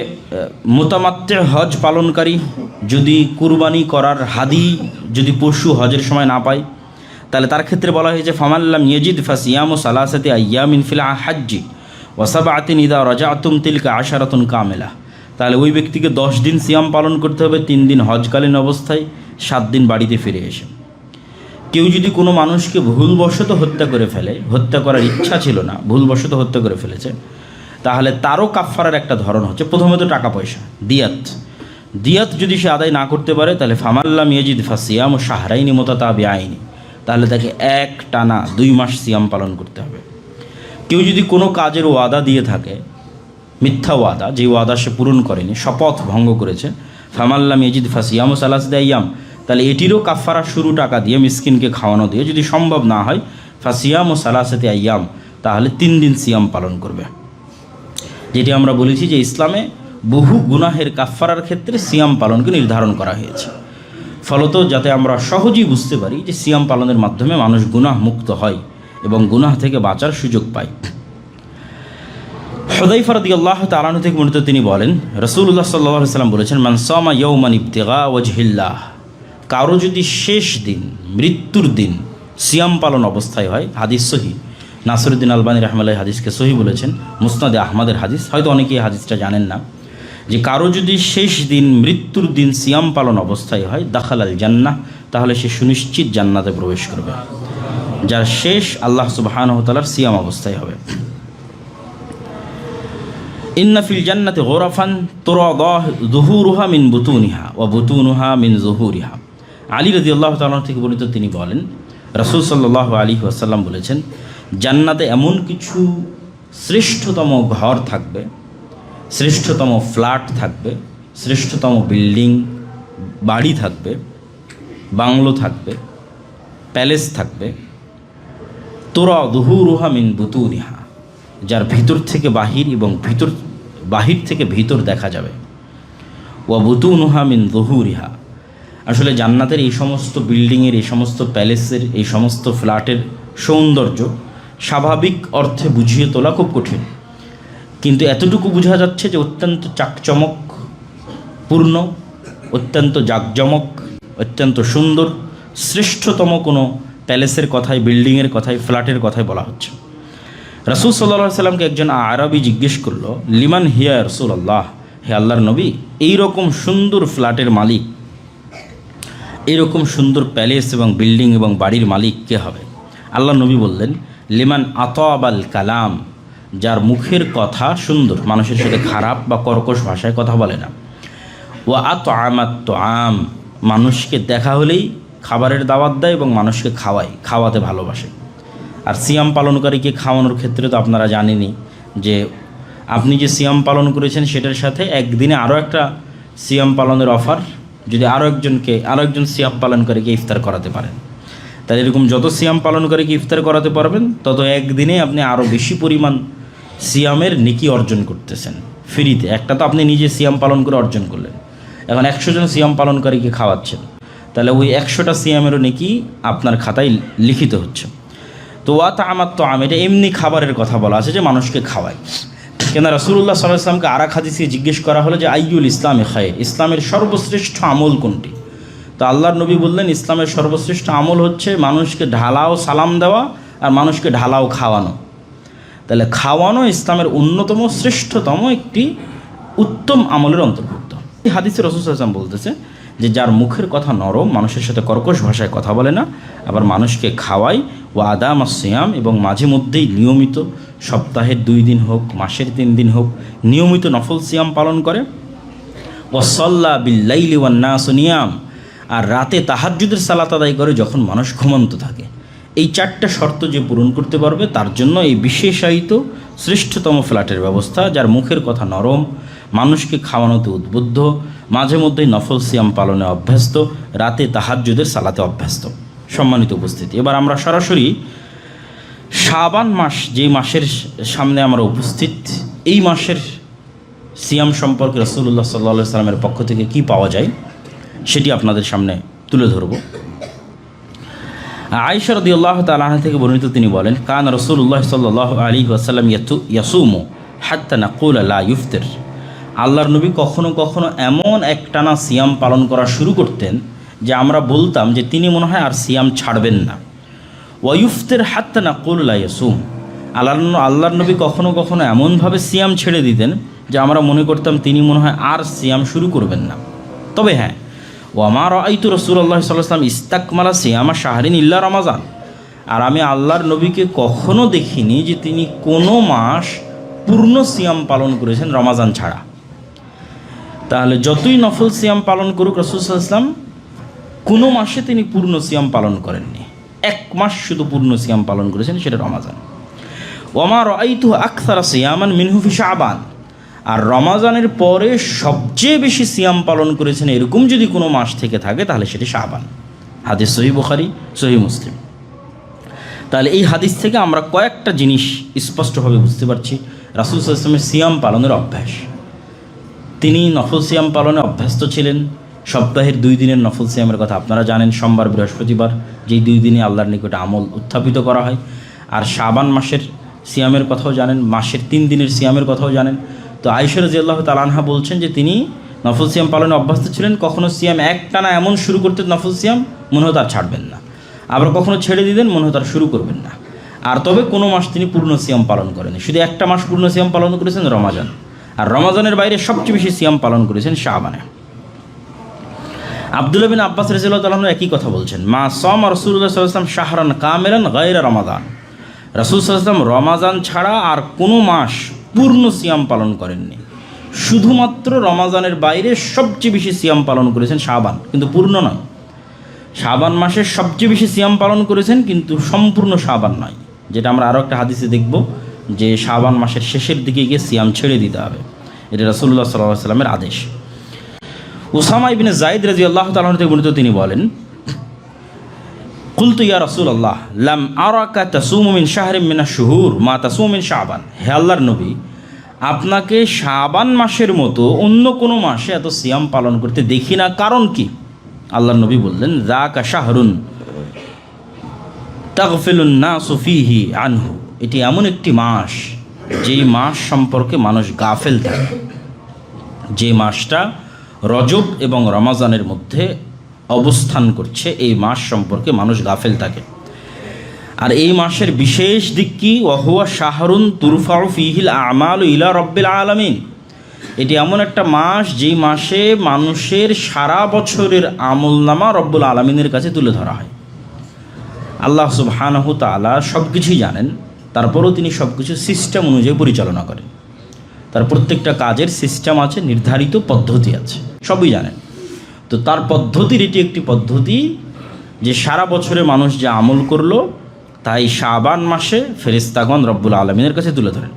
মুতামাত্তি হজ পালনকারী যদি কুরবানি করার হাদি যদি পশু হজের সময় না পায়, তাহলে তার ক্ষেত্রে বলা হয়েছে ফামাল্লাম ইয়াজিদ ফাসিয়ামু সালাসাতি আইয়ামিন ফিল হাজ্জি ওয়া সাবআতিন ইযা রাজাতুম তিলকা আশারাতুন কামিলা, তাহলে ওই ব্যক্তিকে 10 দিন সিয়াম পালন করতে হবে, 3 দিন হজকালীন অবস্থায়, 7 দিন বাড়িতে ফিরে এসে। কেউ যদি কোনো মানুষকে ভুলবশত হত্যা করে ফেলে, হত্যা করার ইচ্ছা ছিল না, ভুলবশত হত্যা করে ফেলেছে, তাহলে তারও কাফফারার একটা ধরন হচ্ছে প্রথমত টাকা পয়সা, দিয়াত যদি সে আদায় না করতে পারে, তাহলে ফামাল্লাম ইয়াজিদ ফাসিয়ামু শাহরাইনি মুতাতাবিআইনি, তাহলে তাকে এক টানা 2 মাস সিয়াম পালন করতে হবে। কেউ যদি কোনো কাজের ওয়াদা দিয়ে থাকে, মিথ্যা ওয়াদা, যে ওয়াদা সে পূরণ করেনি, শপথ ভঙ্গ করেছে, ফামাল্লাম ইয়াজিদ ফাসিয়ামু সালাসাতি আইয়াম, তাহলে এটিরও কাফফারা শুরু টাকা দিয়ে মিসকিনকে খাওয়ানো দিয়ে, যদি সম্ভব না হয় ফাসিয়ামু সালাসাতি আইয়াম, তাহলে 3 দিন সিয়াম পালন করবে। যেটি আমরা বলেছি যে ইসলামে বহু গুনাহের কাফফারার ক্ষেত্রে সিয়াম পালনকে নির্ধারণ করা হয়েছে, ফলত যাতে আমরা সহজেই বুঝতে পারি যে সিয়াম পালনের মাধ্যমে মানুষ গুনাহ মুক্ত হয় এবং গুনাহ থেকে বাঁচার সুযোগ পায়। হুযায়ফা রাদিয়াল্লাহু তাআলা আনহু থেকে বর্ণিত, তিনি বলেন রাসূলুল্লাহ সাল্লাল্লাহু আলাইহি ওয়াসাল্লাম বলেছেন মান সামা ইয়াওমান ইবতিগা ওয়াজহিল্লাহ, কারো যদি শেষ দিন, মৃত্যুর দিন সিয়াম পালন অবস্থায় হয়, হাদিস সহিহ, নাসিরউদ্দিন আলবানী রাহমাতুল্লাহি হাদিসকে সহিহ বলেছেন, মুসনাদে আহমদের হাদিস, হয়তো অনেকেই হাদিসটা জানেন না, যে কারো যদি শেষ দিন, মৃত্যুর দিন সিয়াম পালন অবস্থায় হয় দাখালাল জান্নাহ, তাহলে সে সুনিশ্চিত জান্নাতে প্রবেশ করবে, যার শেষ আল্লাহ সুবহানাহু ওয়া তাআলার সিয়াম অবস্থায় হবে। ইন্না ফিল জান্নাতি গুরাফান তুরাদা যুহুরুহা মিন বুতুনিহা ওয়া বুতুনুহা মিন যুহুরিহা। আলী রাদিয়াল্লাহু তাআলা থেকে বর্ণিত, তিনি বলেন রাসূল সাল্লাল্লাহু আলাইহি ওয়াসাল্লাম বলেছেন, জান্নাতে এমন কিছু শ্রেষ্ঠতম ঘর থাকবে, শ্রেষ্ঠতম ফ্ল্যাট থাকবে, শ্রেষ্ঠতম বিল্ডিং, বাড়ি থাকবে, বাংলো থাকবে, প্যালেস থাকবে, তোরা দুহুরুহা মিন বুতুনিহা, যার ভিতর থেকে বাহির এবং বাহির থেকে ভিতর দেখা যাবে, ওয়া বুতুনুহা মিন যুহুরিহা। আসলে জান্নাতের এই সমস্ত বিল্ডিংয়ের, এই সমস্ত প্যালেসের, এই সমস্ত ফ্ল্যাটের সৌন্দর্য স্বাভাবিক অর্থে বুঝিয়ে তোলা খুব কঠিন, কিন্তু এতটুকু বোঝা যাচ্ছে যে অত্যন্ত চাকচমকপূর্ণ, অত্যন্ত জাঁকজমক, অত্যন্ত সুন্দর, শ্রেষ্ঠতম কোনো প্যালেসের কথাই, বিল্ডিংয়ের কথাই, ফ্ল্যাটের কথাই বলা হচ্ছে। রাসূল সাল্লাল্লাহু আলাইহি সাল্লামকে একজন আরবি জিজ্ঞেস করলো, লিমান হিয়া রাসূলুল্লাহ, হে আল্লাহর নবী, এইরকম সুন্দর ফ্ল্যাটের মালিক, এইরকম সুন্দর প্যালেস এবং বিল্ডিং এবং বাড়ির মালিক কে হবে? আল্লাহর নবী বললেন, লিমান আতাবাল কালাম, যার মুখের কথা সুন্দর, মানুষের সাথে খারাপ বা কর্কশ ভাষায় কথা বলে না, ওয়া আতআমাত তুআম, মানুষকে দেখা হলেই খাবারের দাওয়াত দেয় এবং মানুষকে খাওয়াতে ভালোবাসে। আর সিয়াম পালনকারীকে খাওয়ানোর ক্ষেত্রে তো আপনারা জানেনই যে আপনি যে সিয়াম পালন করেছেন সেটার সাথে একদিনে আরও একটা সিয়াম পালনের অফার, যদি আরও একজন সিয়াম পালনকারীকে ইফতার করাতে পারেন, তাই এরকম যত সিয়াম পালনকারীকে ইফতার করাতে পারবেন তত একদিনে আপনি আরও বেশি পরিমাণ সিয়ামের নেকি অর্জন করতেছেন ফ্রিতে। একটা তো আপনি নিজে সিয়াম পালন করে অর্জন করলেন, এখন 100 জন সিয়াম পালনকারীকে খাওয়াচ্ছেন, তাহলে ওই 100টা সিয়ামেরও নেকি আপনার খাতায় লিখিত হচ্ছে। তো ওয়া তাআমাত তুআম, এটা এমনি খাবারের কথা বলা আছে যে মানুষকে খাওয়ায়। কেন রাসূলুল্লাহ সাল্লাল্লাহু আলাইহি ওয়াসাল্লামকে আরেক হাদিসে জিজ্ঞেস করা হলো যে আইয়ুল ইসলামে খায়র, ইসলামের সর্বশ্রেষ্ঠ আমল কোনটি? তো আল্লাহর নবী বললেন, ইসলামের সর্বশ্রেষ্ঠ আমল হচ্ছে মানুষকে ঢালাও সালাম দেওয়া আর মানুষকে ঢালাও খাওয়ানো। তাহলে খাওয়ানো ইসলামের অন্যতম শ্রেষ্ঠতম একটি উত্তম আমলের অন্তর্ভুক্ত। এই হাদিসে রাসূল সাল্লাল্লাহু আলাইহি ওয়াসাল্লাম বলতেছে যে যার মুখের কথা নরম, মানুষের সাথে কর্কশ ভাষায় কথা বলে না, আবার মানুষকে খাওয়ায়, ও আদামাস সিয়াম, এবং মাঝে মধ্যেই নিয়মিত, সপ্তাহের 2 দিন হোক, মাসের 3 দিন হোক, নিয়মিত নফল সিয়াম পালন করে, ও সাল্লা বিল্লাইলি ওয়ান নাসু নিয়াম, আর রাতে তাহাজ্জুদের সালাত আদায় করে যখন মানুষ ঘুমন্ত থাকে। এই 4টা শর্ত যে পূরণ করতে পারবে তার জন্য এই বিশেষায়িত শ্রেষ্ঠতম ফ্ল্যাটের ব্যবস্থা, যার মুখের কথা নরম, মানুষকে খাওয়ানোতে উদ্বুদ্ধ, মাঝে মধ্যেই নফল সিয়াম পালনে অভ্যস্ত, রাতে তাহাজ্জুদের সালাতে অভ্যস্ত। সম্মানিত উপস্থিতি, এবার আমরা সরাসরি শাবান মাস, যে মাসের সামনে আমরা উপস্থিত, এই মাসের সিয়াম সম্পর্কে রাসূলুল্লাহ সাল্লাল্লাহু আলাইহি সাল্লামের পক্ষ থেকে কি পাওয়া যায় সেটি আপনাদের সামনে তুলে ধরব। আয়েশা রাদিয়াল্লাহু তাআলা আনহা থেকে বর্ণিত, তিনি বলেন, কান রাসূলুল্লাহ সাল্লাল্লাহু আলাইহি ওয়াসাল্লাম ইয়াসুমু হাত্তা নাকুলা লা ইফতির। আল্লাহর নবী কখনো কখনো এমন একটানা সিয়াম পালন করা শুরু করতেন যে আমরা বলতাম যে তিনি মনে হয় আর সিয়াম ছাড়বেন না। ওয়াইফতির হাত্তা নাকুলা লা ইয়াসুম। আল্লাহর নবী কখনো কখনো এমনভাবে সিয়াম ছেড়ে দিতেন যে আমরা মনে করতাম তিনি মনে হয় আর সিয়াম শুরু করবেন না। তবে হ্যাঁ, ওমা রাআইতু রাসূলুল্লাহ সাল্লাল্লাহু আলাইহি ওয়াসাল্লাম ইস্তাকমালা সিয়ামা শাহরিন ইল্লা রমাজান। আর আমি আল্লাহর নবীকে কখনো দেখিনি যে তিনি কোনো মাস পূর্ণ সিয়াম পালন করেছেন রমাজান ছাড়া। তাহলে যতই নফল সিয়াম পালন করুক, রাসূল সাল্লাল্লাহু আলাইহি ওয়াসাল্লাম কোনো মাসে তিনি পূর্ণ সিয়াম পালন করেননি। এক মাস শুধু পূর্ণ সিয়াম পালন করেছেন, সেটা রমাজান। ওমা রাআইতু আকসারা সিয়ামান মিনহু ফি শাবান। আর রমাজানের পরে সবচেয়ে বেশি সিয়াম পালন করেছেন এরকম যদি কোনো মাস থেকে থাকে তাহলে সেটি শাবান। হাদিস সহিহ বুখারী, সহিহ মুসলিম। তাহলে এই হাদিস থেকে আমরা কয়েকটা জিনিস স্পষ্টভাবে বুঝতে পারছি। রাসূল সাল্লাল্লাহু আলাইহি ওয়াসাল্লামের সিয়াম পালনের অভ্যাস, তিনি নফল সিয়াম পালনে অভ্যস্ত ছিলেন। সপ্তাহের 2 দিনের নফল সিয়ামের কথা আপনারা জানেন, সোমবার বৃহস্পতিবার, যেই 2 দিনে আল্লাহর নিকটে আমল উত্থাপিত করা হয়। আর শাবান মাসের সিয়ামের কথাও জানেন, মাসের 3 দিনের সিয়ামের কথাও জানেন। তো আয়েশা রাদিয়াল্লাহু তাআলা আনহা বলছেন যে তিনি নফল সিয়াম পালনে অভ্যস্ত ছিলেন। কখনো সিয়াম একটানা এমন শুরু করতেন নফল সিয়াম মনে হতো আর ছাড়বেন না, আবার কখনো ছেড়ে দিতেন মনে হতো আর শুরু করবেন না। আর তবে কোনো মাস তিনি পূর্ণ সিয়াম পালন করেনি, শুধু একটা মাস পূর্ণ সিয়াম পালন করেছেন রমাজান। আর রমাজানের বাইরে সবচেয়ে বেশি সিয়াম পালন করেছেন শাবানে। আব্দুল্লাহ বিন আব্বাস রাদিয়াল্লাহু তাআলা আনহু একই কথা বলছেন, মা সামা রাসূলুল্লাহ সাল্লাল্লাহু আলাইহি ওয়াসাল্লাম শাহরান কামিলান গায়রা রমাদান। রাসূল সাল্লাল্লাহু আলাইহি ওয়াসাল্লাম রমাজান ছাড়া আর কোনো মাস পূর্ণ সিয়াম পালন করেননি। শুধুমাত্র রমাজানের বাইরে সবচেয়ে বেশি সিয়াম পালন করেছেন শাবান, কিন্তু পূর্ণ নয়। শাবান মাসে সবচেয়ে বেশি সিয়াম পালন করেছেন, কিন্তু সম্পূর্ণ শাবান নয়, যেটা আমরা আরও একটা হাদিসে দেখব যে শাবান মাসের শেষের দিকে গিয়ে সিয়াম ছেড়ে দিতে হবে। এটা রাসূলুল্লাহ সাল্লাল্লাহু আলাইহি ওয়াসাল্লামের আদেশ। উসামা ইবনে যায়েদ রাদিয়াল্লাহু তাআলা থেকে বর্ণিত, তিনি বলেন, কুলতু ইয়া রাসূলুল্লাহ লাম আরাকা তাসুমু মিন শাহরিন মিনাশ শুহুর মা তাসুমু মিন শাবান। হে আল্লাহর নবী, আপনাকে শাবান মাসের মতো অন্য কোনো মাসে এত সিয়াম পালন করতে দেখি না, কারণ কি? আল্লাহর নবী বললেন, যাকা শাহরুন তাগফিলুন নাসু ফীহি আনহু। এটি এমন একটি মাস যেই মাস সম্পর্কে মানুষ গাফেল থাকে, যে মাসটা রজব এবং রমাজানের মধ্যে অবস্থান করছে, এই মাস সম্পর্কে মানুষ গাফেল থাকে। আর এই মাসের বিশেষ দিক কি? ওয়াহুয়া শাহরুন তুরফাউ ফীহিল আমালু ইলা রাব্বিল আলামিন। এটি এমন একটা মাস যেই মাসে মানুষের সারা বছরের আমলনামা রব্বুল আলামিনের কাছে তুলে ধরা হয়। আল্লাহ সুবহানাহু তাআলা সব কিছুই জানেন, তারপরেও তিনি সব কিছু সিস্টেম অনুযায়ী পরিচালনা করেন। তার প্রত্যেকটা কাজের সিস্টেম আছে, নির্ধারিত পদ্ধতি আছে, সবই জানেন। তো তার পদ্ধতির এটি একটি পদ্ধতি যে সারা বছরে মানুষ যে আমল করলো তাই শাবান মাসে ফেরেশতাগণ রব্বুল আলামিনের কাছে তুলে ধরেন।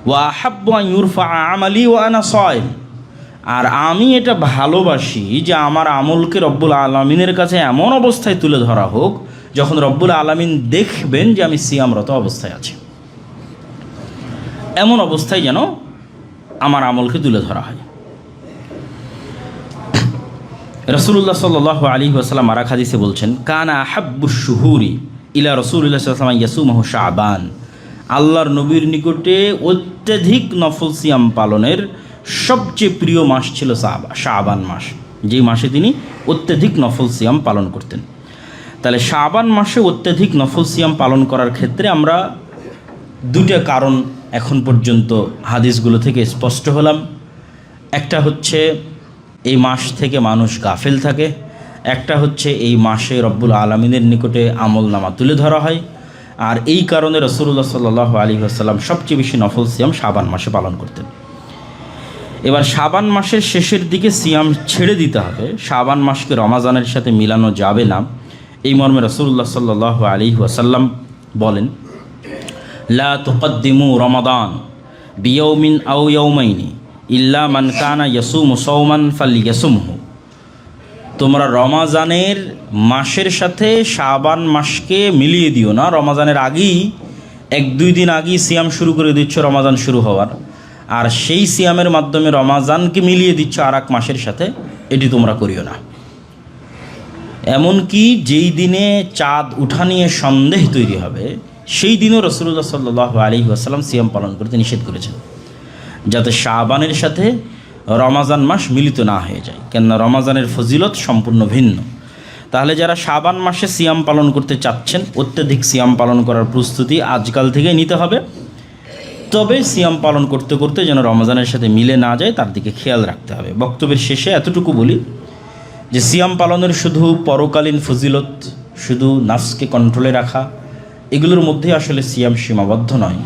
ওয়া আহাব্বু আন ইউরফা আমালি ওয়া আনা সাইম। আর আমি এটা ভালোবাসি যে আমার আমলকে রব্বুল আলামিনের কাছে এমন অবস্থায় তুলে ধরা হোক যখন রব্বুল আলামিন দেখবেন যে আমি সিয়ামরত অবস্থায় আছি, এমন অবস্থায় যেন আমার আমলকে তুলে ধরা হয়। রাসূলুল্লাহ সাল্লাল্লাহু আলাইহি ওয়াসাল্লাম আরেক হাদিসে বলছেন, কানা আহাব্বুশ শুহুরি ইলা রাসূলিল্লাহ সাল্লাল্লাহু আলাইহি ওয়াসাল্লাম ইয়াসুমুহু শাবান। আল্লাহর নবীর নিকটে অত্যধিক নফল সিয়াম পালনের সবচেয়ে প্রিয় মাস ছিল শাবান মাস, যেই মাসে তিনি অত্যধিক নফল সিয়াম পালন করতেন। তাহলে শাবান মাসে অত্যধিক নফল সিয়াম পালন করার ক্ষেত্রে আমরা দুটো কারণ এখন পর্যন্ত হাদিসগুলো থেকে স্পষ্ট হলাম। একটা হচ্ছে এই মাস থেকে মানুষ গাফেল থাকে, একটা হচ্ছে এই মাসে রব্বুল আলামিনের নিকটে আমলনামা তুলে ধরা হয়। আর এই কারণে রাসূলুল্লাহ সাল্লাল্লাহু আলাইহি ওয়াসাল্লাম সবচেয়ে বেশি নফল সিয়াম শাবান মাসে পালন করতেন। এবার শাবান মাসের শেষের দিকে সিয়াম ছেড়ে দিতে হবে, শাবান মাসকে রমাজানের সাথে মিলানো যাবে না, এই মর্মে রাসূলুল্লাহ সাল্লাল্লাহু আলাইহি ওয়াসাল্লাম বলেন, লা তুকদ্দিমু রমাদান বিয়াউমিন আও ইয়াউমাইনি ইল্লা মান কানা ইয়াসুমু সাওমান ফালইয়াসুমহু। তোমরা রমাজানের মাসের সাথে শাবান মাসকে মিলিয়ে দিও না। রমাজানের আগেই 1-2 দিন আগেই সিয়াম শুরু করে দিচ্ছ রমাজান শুরু হওয়ার, আর সেই সিয়ামের মাধ্যমে রমাজানকে মিলিয়ে দিচ্ছ আর এক মাসের সাথে, এটি তোমরা করিও না। এমনকি যেই দিনে চাঁদ উঠা নিয়ে সন্দেহ তৈরি হবে সেই দিনও রাসূলুল্লাহ সাল্লাল্লাহু আলাইহি ওয়াসাল্লাম সিয়াম পালন করতে নিষেধ করেছেন, যাতে শাবানের সাথে রমাজান মাস মিলিত না হয়ে যায়, কেননা রমাজানের ফজিলত সম্পূর্ণ ভিন্ন। তাহলে যারা শাবান মাসে সিয়াম পালন করতে চাচ্ছেন, অত্যধিক সিয়াম পালন করার প্রস্তুতি আজকাল থেকে নিতে হবে। তবে সিয়াম পালন করতে করতে যেন রমজানের সাথে মিলে না যায় তার দিকে খেয়াল রাখতে হবে। বক্তব্যের শেষে এতটুকু বলি যে সিয়াম পালনের শুধু পরকালীন ফজিলত, শুধু নাফসকে কন্ট্রোলে রাখা, এগুলোর মধ্যে আসলে সিয়াম সীমাবদ্ধ নয়,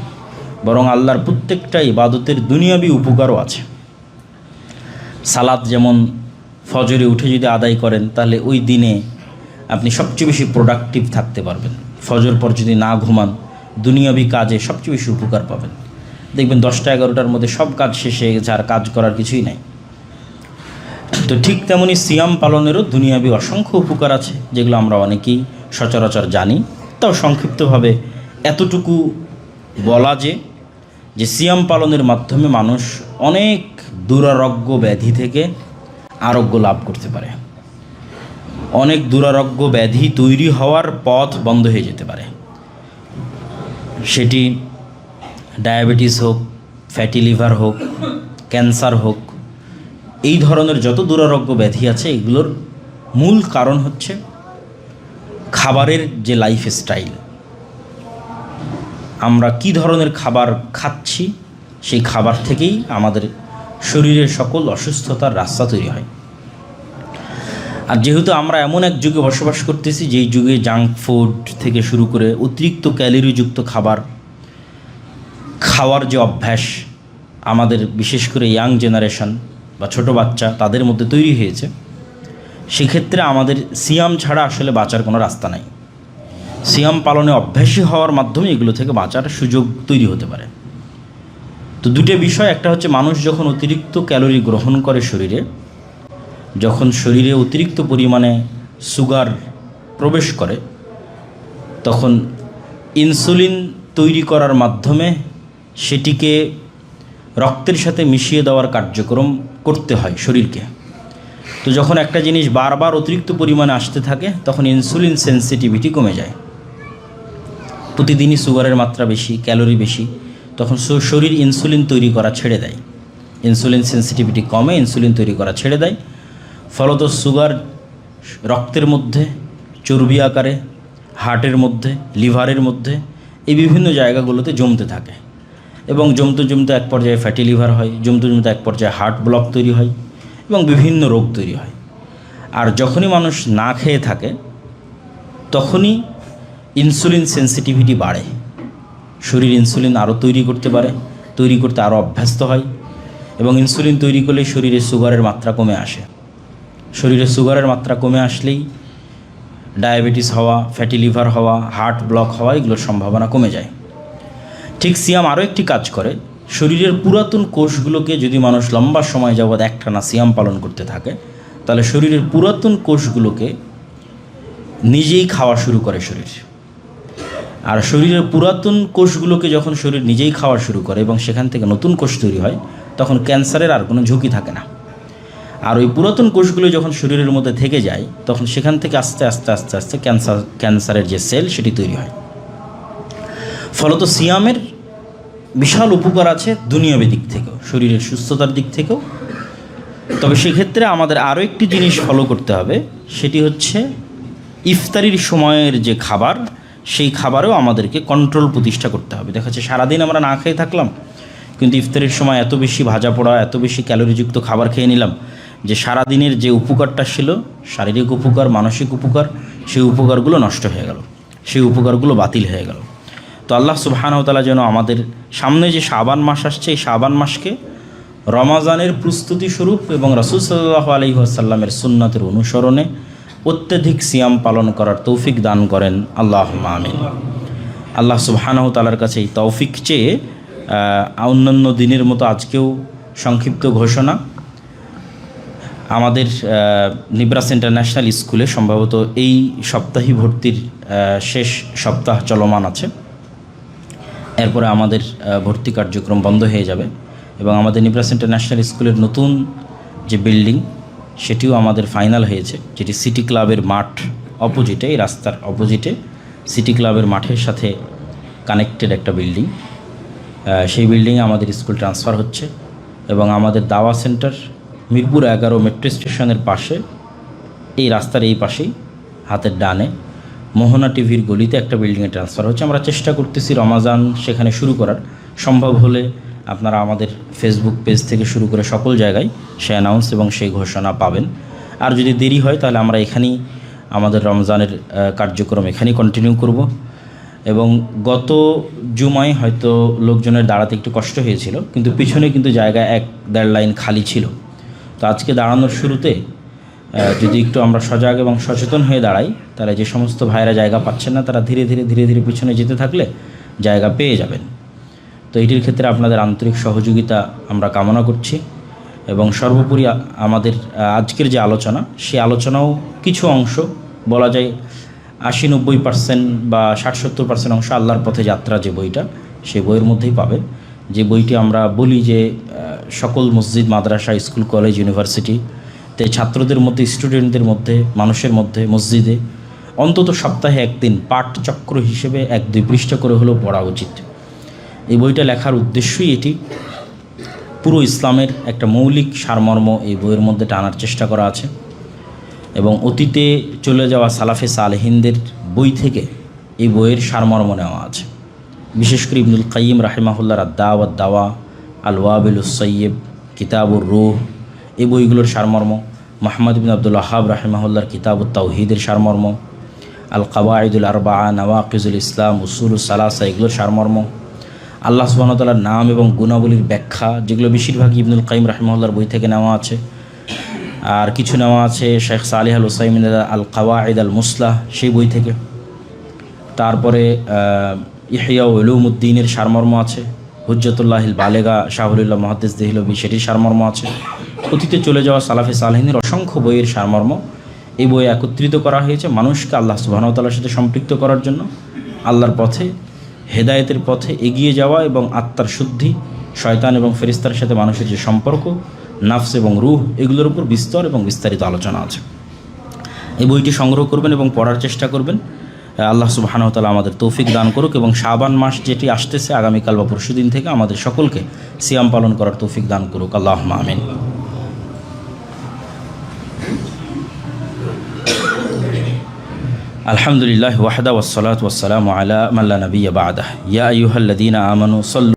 বরং আল্লাহর প্রত্যেকটা ইবাদতের দুনিয়াবি উপকারও আছে। সালাত যেমন ফজরে উঠে যদি আদায় করেন তাহলে ওই দিনে আপনি সবচেয়ে বেশি প্রোডাক্টিভ থাকতে পারবেন। ফজর পর যদি না ঘুমান দুনিয়াবি কাজে সবচেয়ে বেশি উপকার পাবেন। দেখবেন 10টা-11টার মধ্যে সব কাজ শেষ হয়ে গেছে, আর কাজ করার কিছুই নাই। তো ঠিক তেমনি সিয়াম পালনেরও দুনিয়াবি অসংখ্য উপকার আছে, যেগুলো আমরা অনেকেই সচরাচর জানি। তাও সংক্ষিপ্তভাবে এতটুকু বলা যে সিয়াম পালনের মাধ্যমে মানুষ অনেক দুরারোগ্য ব্যাধি থেকে আরোগ্য লাভ করতে পারে। অনেক দুরারোগ্য ব্যাধি তৈরি হওয়ার পথ বন্ধ হয়ে যেতে পারে, সেটি ডায়াবেটিস হোক, ফ্যাটি লিভার হোক, ক্যান্সার হোক। এই ধরনের যত দুরারোগ্য ব্যাধি আছে এগুলোর মূল কারণ হচ্ছে খাবারের যে লাইফস্টাইল। আমরা কি ধরনের খাবার খাচ্ছি, সেই খাবার থেকেই আমাদের শরীরের সকল অসুস্থতার রাস্তা তৈরি হয়। আর যেহেতু আমরা এমন এক যুগে বসবাস করতেছি যেই যুগে জাঙ্ক ফুড থেকে শুরু করে অতিরিক্ত ক্যালোরিযুক্ত খাবার খাওয়ার যে অভ্যাস আমাদের বিশেষ করে ইয়াং জেনারেশন বা ছোট বাচ্চা তাদের মধ্যে তৈরি হয়েছে, সেক্ষেত্রে আমাদের সিয়াম ছাড়া আসলে বাঁচার কোনো রাস্তা নাই। সিয়াম পালনে অভ্যাসী হওয়ার মাধ্যমে এগুলো থেকে বাঁচার সুযোগ তৈরি হতে পারে। তো দুটো বিষয়, একটা হচ্ছে মানুষ যখন অতিরিক্ত ক্যালোরি গ্রহণ করে শরীরে, যখন শরীরে অতিরিক্ত পরিমাণে সুগার প্রবেশ করে, তখন ইনসুলিন তৈরি করার মাধ্যমে সেটিকে রক্তের সাথে মিশিয়ে দেওয়ার কার্যক্রম করতে হয় শরীরকে। তো যখন একটা জিনিস বারবার অতিরিক্ত পরিমাণে আসতে থাকে তখন ইনসুলিন সেন্সিটিভিটি কমে যায়। প্রতিদিনই সুগারের মাত্রা বেশি, ক্যালোরি বেশি, তখন শরীর ইনসুলিন তৈরি করা ছেড়ে দেয়। ইনসুলিন সেন্সিটিভিটি কমে, ইনসুলিন তৈরি করা ছেড়ে দেয়। ফলত সুগার রক্তের মধ্যে, চর্বি আকারে, হার্টের মধ্যে, লিভারের মধ্যে, এই বিভিন্ন জায়গাগুলোতে জমতে থাকে এবং জমতে জমতে এক পর্যায়ে ফ্যাটি লিভার হয়, জমতে জমতে এক পর্যায়ে হার্ট ব্লক তৈরি হয় এবং বিভিন্ন রোগ তৈরি হয়। আর যখনই মানুষ না খেয়ে থাকে তখনই ইনসুলিন সেন্সিটিভিটি বাড়ে, শরীর ইনসুলিন আরও তৈরি করতে পারে, তৈরি করতে আরও অভ্যস্ত হয় এবং ইনসুলিন তৈরি করলে শরীরে সুগারের মাত্রা কমে আসে। শরীরে সুগারের মাত্রা কমে আসলেই ডায়াবেটিস হওয়া, ফ্যাটি লিভার হওয়া, হার্ট ব্লক হওয়া, এগুলোর সম্ভাবনা কমে যায়। ঠিক সিয়াম আরও একটি কাজ করে, শরীরের পুরাতন কোষগুলোকে যদি মানুষ লম্বা সময় যাবৎ একটানা সিয়াম পালন করতে থাকে তাহলে শরীরের পুরাতন কোষগুলোকে নিজেই খাওয়া শুরু করে শরীর। আর শরীরের পুরাতন কোষগুলোকে যখন শরীর নিজেই খাওয়া শুরু করে এবং সেখান থেকে নতুন কোষ তৈরি হয় তখন ক্যান্সারের আর কোনো ঝুঁকি থাকে না। আর ওই পুরাতন কোষগুলো যখন শরীরের মধ্যে থেকে যায় তখন সেখান থেকে আস্তে আস্তে আস্তে আস্তে ক্যান্সারের যে সেল সেটি তৈরি হয়। ফলত সিয়ামের বিশাল উপকার আছে দুনিয়াবী দিক থেকেও, শরীরের সুস্থতার দিক থেকেও। তবে সেক্ষেত্রে আমাদের আরও একটি জিনিস ফলো করতে হবে, সেটি হচ্ছে ইফতারির সময়ের যে খাবার, সেই খাবারেও আমাদেরকে কন্ট্রোল প্রতিষ্ঠা করতে হবে। দেখা যাচ্ছে সারাদিন আমরা না খেয়ে থাকলাম, কিন্তু ইফতারের সময় এত বেশি ভাজা পোড়া, এত বেশি ক্যালোরিযুক্ত খাবার খেয়ে নিলাম যে সারাদিনের যে উপকারটা ছিল, শারীরিক উপকার, মানসিক উপকার, সেই উপকারগুলো নষ্ট হয়ে গেল, সেই উপকারগুলো বাতিল হয়ে গেল। তো আল্লাহ সুবহানাহু ওয়া তাআলা যেন আমাদের সামনে যে শাবান মাস আসছে, এই শাবান মাসকে রমাজানের প্রস্তুতি স্বরূপ এবং রাসূল সাল্লাল্লাহু আলাইহি ওয়াসাল্লামের সুন্নাতের অনুসরণে অত্যধিক সিয়াম পালন করার তৌফিক দান করেন। আল্লাহুম্মা আমিন। আল্লাহ সুবহানাহু ওয়া তাআলার কাছে এই তৌফিক চেয়ে অন্যান্য দিনের মতো আজকেও সংক্ষিপ্ত ঘোষণা, আমাদের নিব্রাস ইন্টারন্যাশনাল স্কুলে সম্ভবত এই সপ্তাহে ভর্তির শেষ সপ্তাহ চলমান আছে। এরপরে আমাদের ভর্তি কার্যক্রম বন্ধ হয়ে যাবে এবং আমাদের নিব্রাস ইন্টারন্যাশনাল স্কুলের নতুন যে বিল্ডিং সেটিও আমাদের ফাইনাল হয়েছে, যেটি সিটি ক্লাবের মাঠ অপোজিটে, এই রাস্তার অপোজিটে সিটি ক্লাবের মাঠের সাথে কানেক্টেড একটা বিল্ডিং। সেই বিল্ডিংয়ে আমাদের স্কুল ট্রান্সফার হচ্ছে এবং আমাদের দাওয়া সেন্টার মিরপুর 11 মেট্রো স্টেশনের পাশে, এই রাস্তার এই পাশেই হাতের ডানে মোহনা টিভির গলিতে একটা বিল্ডিংয়ে ট্রান্সফার হচ্ছে। আমরা চেষ্টা করতেছি রমাজান সেখানে শুরু করার, সম্ভব হলে আপনারা আমাদের ফেসবুক পেজ থেকে শুরু করে সকল জায়গায় সে অ্যানাউন্স এবং সেই ঘোষণা পাবেন। আর যদি দেরি হয় তাহলে আমরা এখানেই আমাদের রমজানের কার্যক্রম এখানেই কন্টিনিউ করব। এবং গত জুমায় হয়তো লোকজনের দাঁড়াতে একটু কষ্ট হয়েছিল, কিন্তু পিছনে কিন্তু জায়গা 1-1.5 লাইন খালি ছিল। তো আজকে দাঁড়ানোর শুরুতে যদি একটু আমরা সজাগ এবং সচেতন হয়ে দাঁড়াই, তাহলে যে সমস্ত ভাইরা জায়গা পাচ্ছেন না তারা ধীরে ধীরে পিছনে যেতে থাকলে জায়গা পেয়ে যাবেন। তো এটির ক্ষেত্রে আপনাদের আন্তরিক সহযোগিতা আমরা কামনা করছি। এবং সর্বোপরি আমাদের আজকের যে আলোচনা, সেই আলোচনাও কিছু অংশ বলা যায় 80-90% বা 60-70% অংশ আল্লাহর পথে যাত্রা যে বইটা, সেই বইয়ের মধ্যেই পাবেন। যে বইটি আমরা বলি যে সকল মসজিদ, মাদ্রাসা, স্কুল, কলেজ, ইউনিভার্সিটিতে ছাত্রদের মধ্যে, স্টুডেন্টদের মধ্যে, মানুষের মধ্যে, মসজিদে অন্তত সপ্তাহে একদিন পাঠচক্র হিসেবে 1-2 পৃষ্ঠা করে হলেও পড়া উচিত। এই বইটা লেখার উদ্দেশ্যই এটি। পুরো ইসলামের একটা মৌলিক সারমর্ম এই বইয়ের মধ্যে টানার চেষ্টা করা আছে এবং অতীতে চলে যাওয়া সালাফে সালেহিনদের বই থেকে এই বইয়ের সারমর্ম নেওয়া আছে। বিশেষ করে ইবনুল কাইয়িম রাহিমাহুল্লাহর আদ-দাওয়া দাওয়া, আল ওয়াবিলুস সাইয়্যিব, কিতাবুর রূহ, এই বইগুলোর সারমর্ম, মুহাম্মদ ইবনে আব্দুল ওয়াহ্হাব রাহিমাহুল্লাহর কিতাবুত তাওহীদের সারমর্ম, আল কাওয়াইদুল আরবাআ, নওয়াকিজুল ইসলাম, উসুলুস সালাসা, এগুলোর সারমর্ম, আল্লাহ সুবহানাহু ওয়া তাআলার নাম এবং গুণাবলীর ব্যাখ্যা, যেগুলো বেশিরভাগই ইবনুল কাইয়িম রাহিমাহুল্লাহর বই থেকে নেওয়া আছে। আর কিছু নেওয়া আছে শেখ সালেহ আল উসাইমিনের আল কাওয়াইদ আল মুসলাহ, সেই বই থেকে। তারপরে ইহইয়া উলুমুদ্দিনের সারমর্ম আছে, হুজ্জাতুল্লাহিল বালেগা শাহুলিল্লাহ মুহাদ্দিস দেহলভী, সেটির সারমর্ম আছে। অতীতে চলে যাওয়া সালাফে সালেহিনের অসংখ্য বইয়ের সারমর্ম এই বই একত্রিত করা হয়েছে মানুষকে আল্লাহ সুবহানাহু ওয়া তাআলার সাথে সম্পৃক্ত করার জন্য, আল্লাহর পথে, হেদায়েতের পথে এগিয়ে যাওয়া এবং আত্মার শুদ্ধি, শয়তান এবং ফেরেশতার সাথে মানুষের যে সম্পর্ক, নাফস এবং রূহ, এগুলোর উপর বিস্তর এবং বিস্তারিত আলোচনা আছে। এই বইটি সংগ্রহ করবেন এবং পড়ার চেষ্টা করবেন। আল্লাহ সুবহানাহু ওয়া তাআলা আমাদের তৌফিক দান করুক এবং শাবান মাস যেটি আসতেছে আগামীকাল বা পরশুদিন থেকে আমাদের সকলকে সিয়াম পালন করার তৌফিক দান করুক। আল্লাহুম্মা আমিন। আলহামদুলিল্লাহ ওয়াহদা ওয়াসসালাতু ওয়াসসালামু আলা মান লা নাবিয়্যা বা'দাহ। ইয়া আইয়ুহাল্লাযীনা আমানু সাল্লু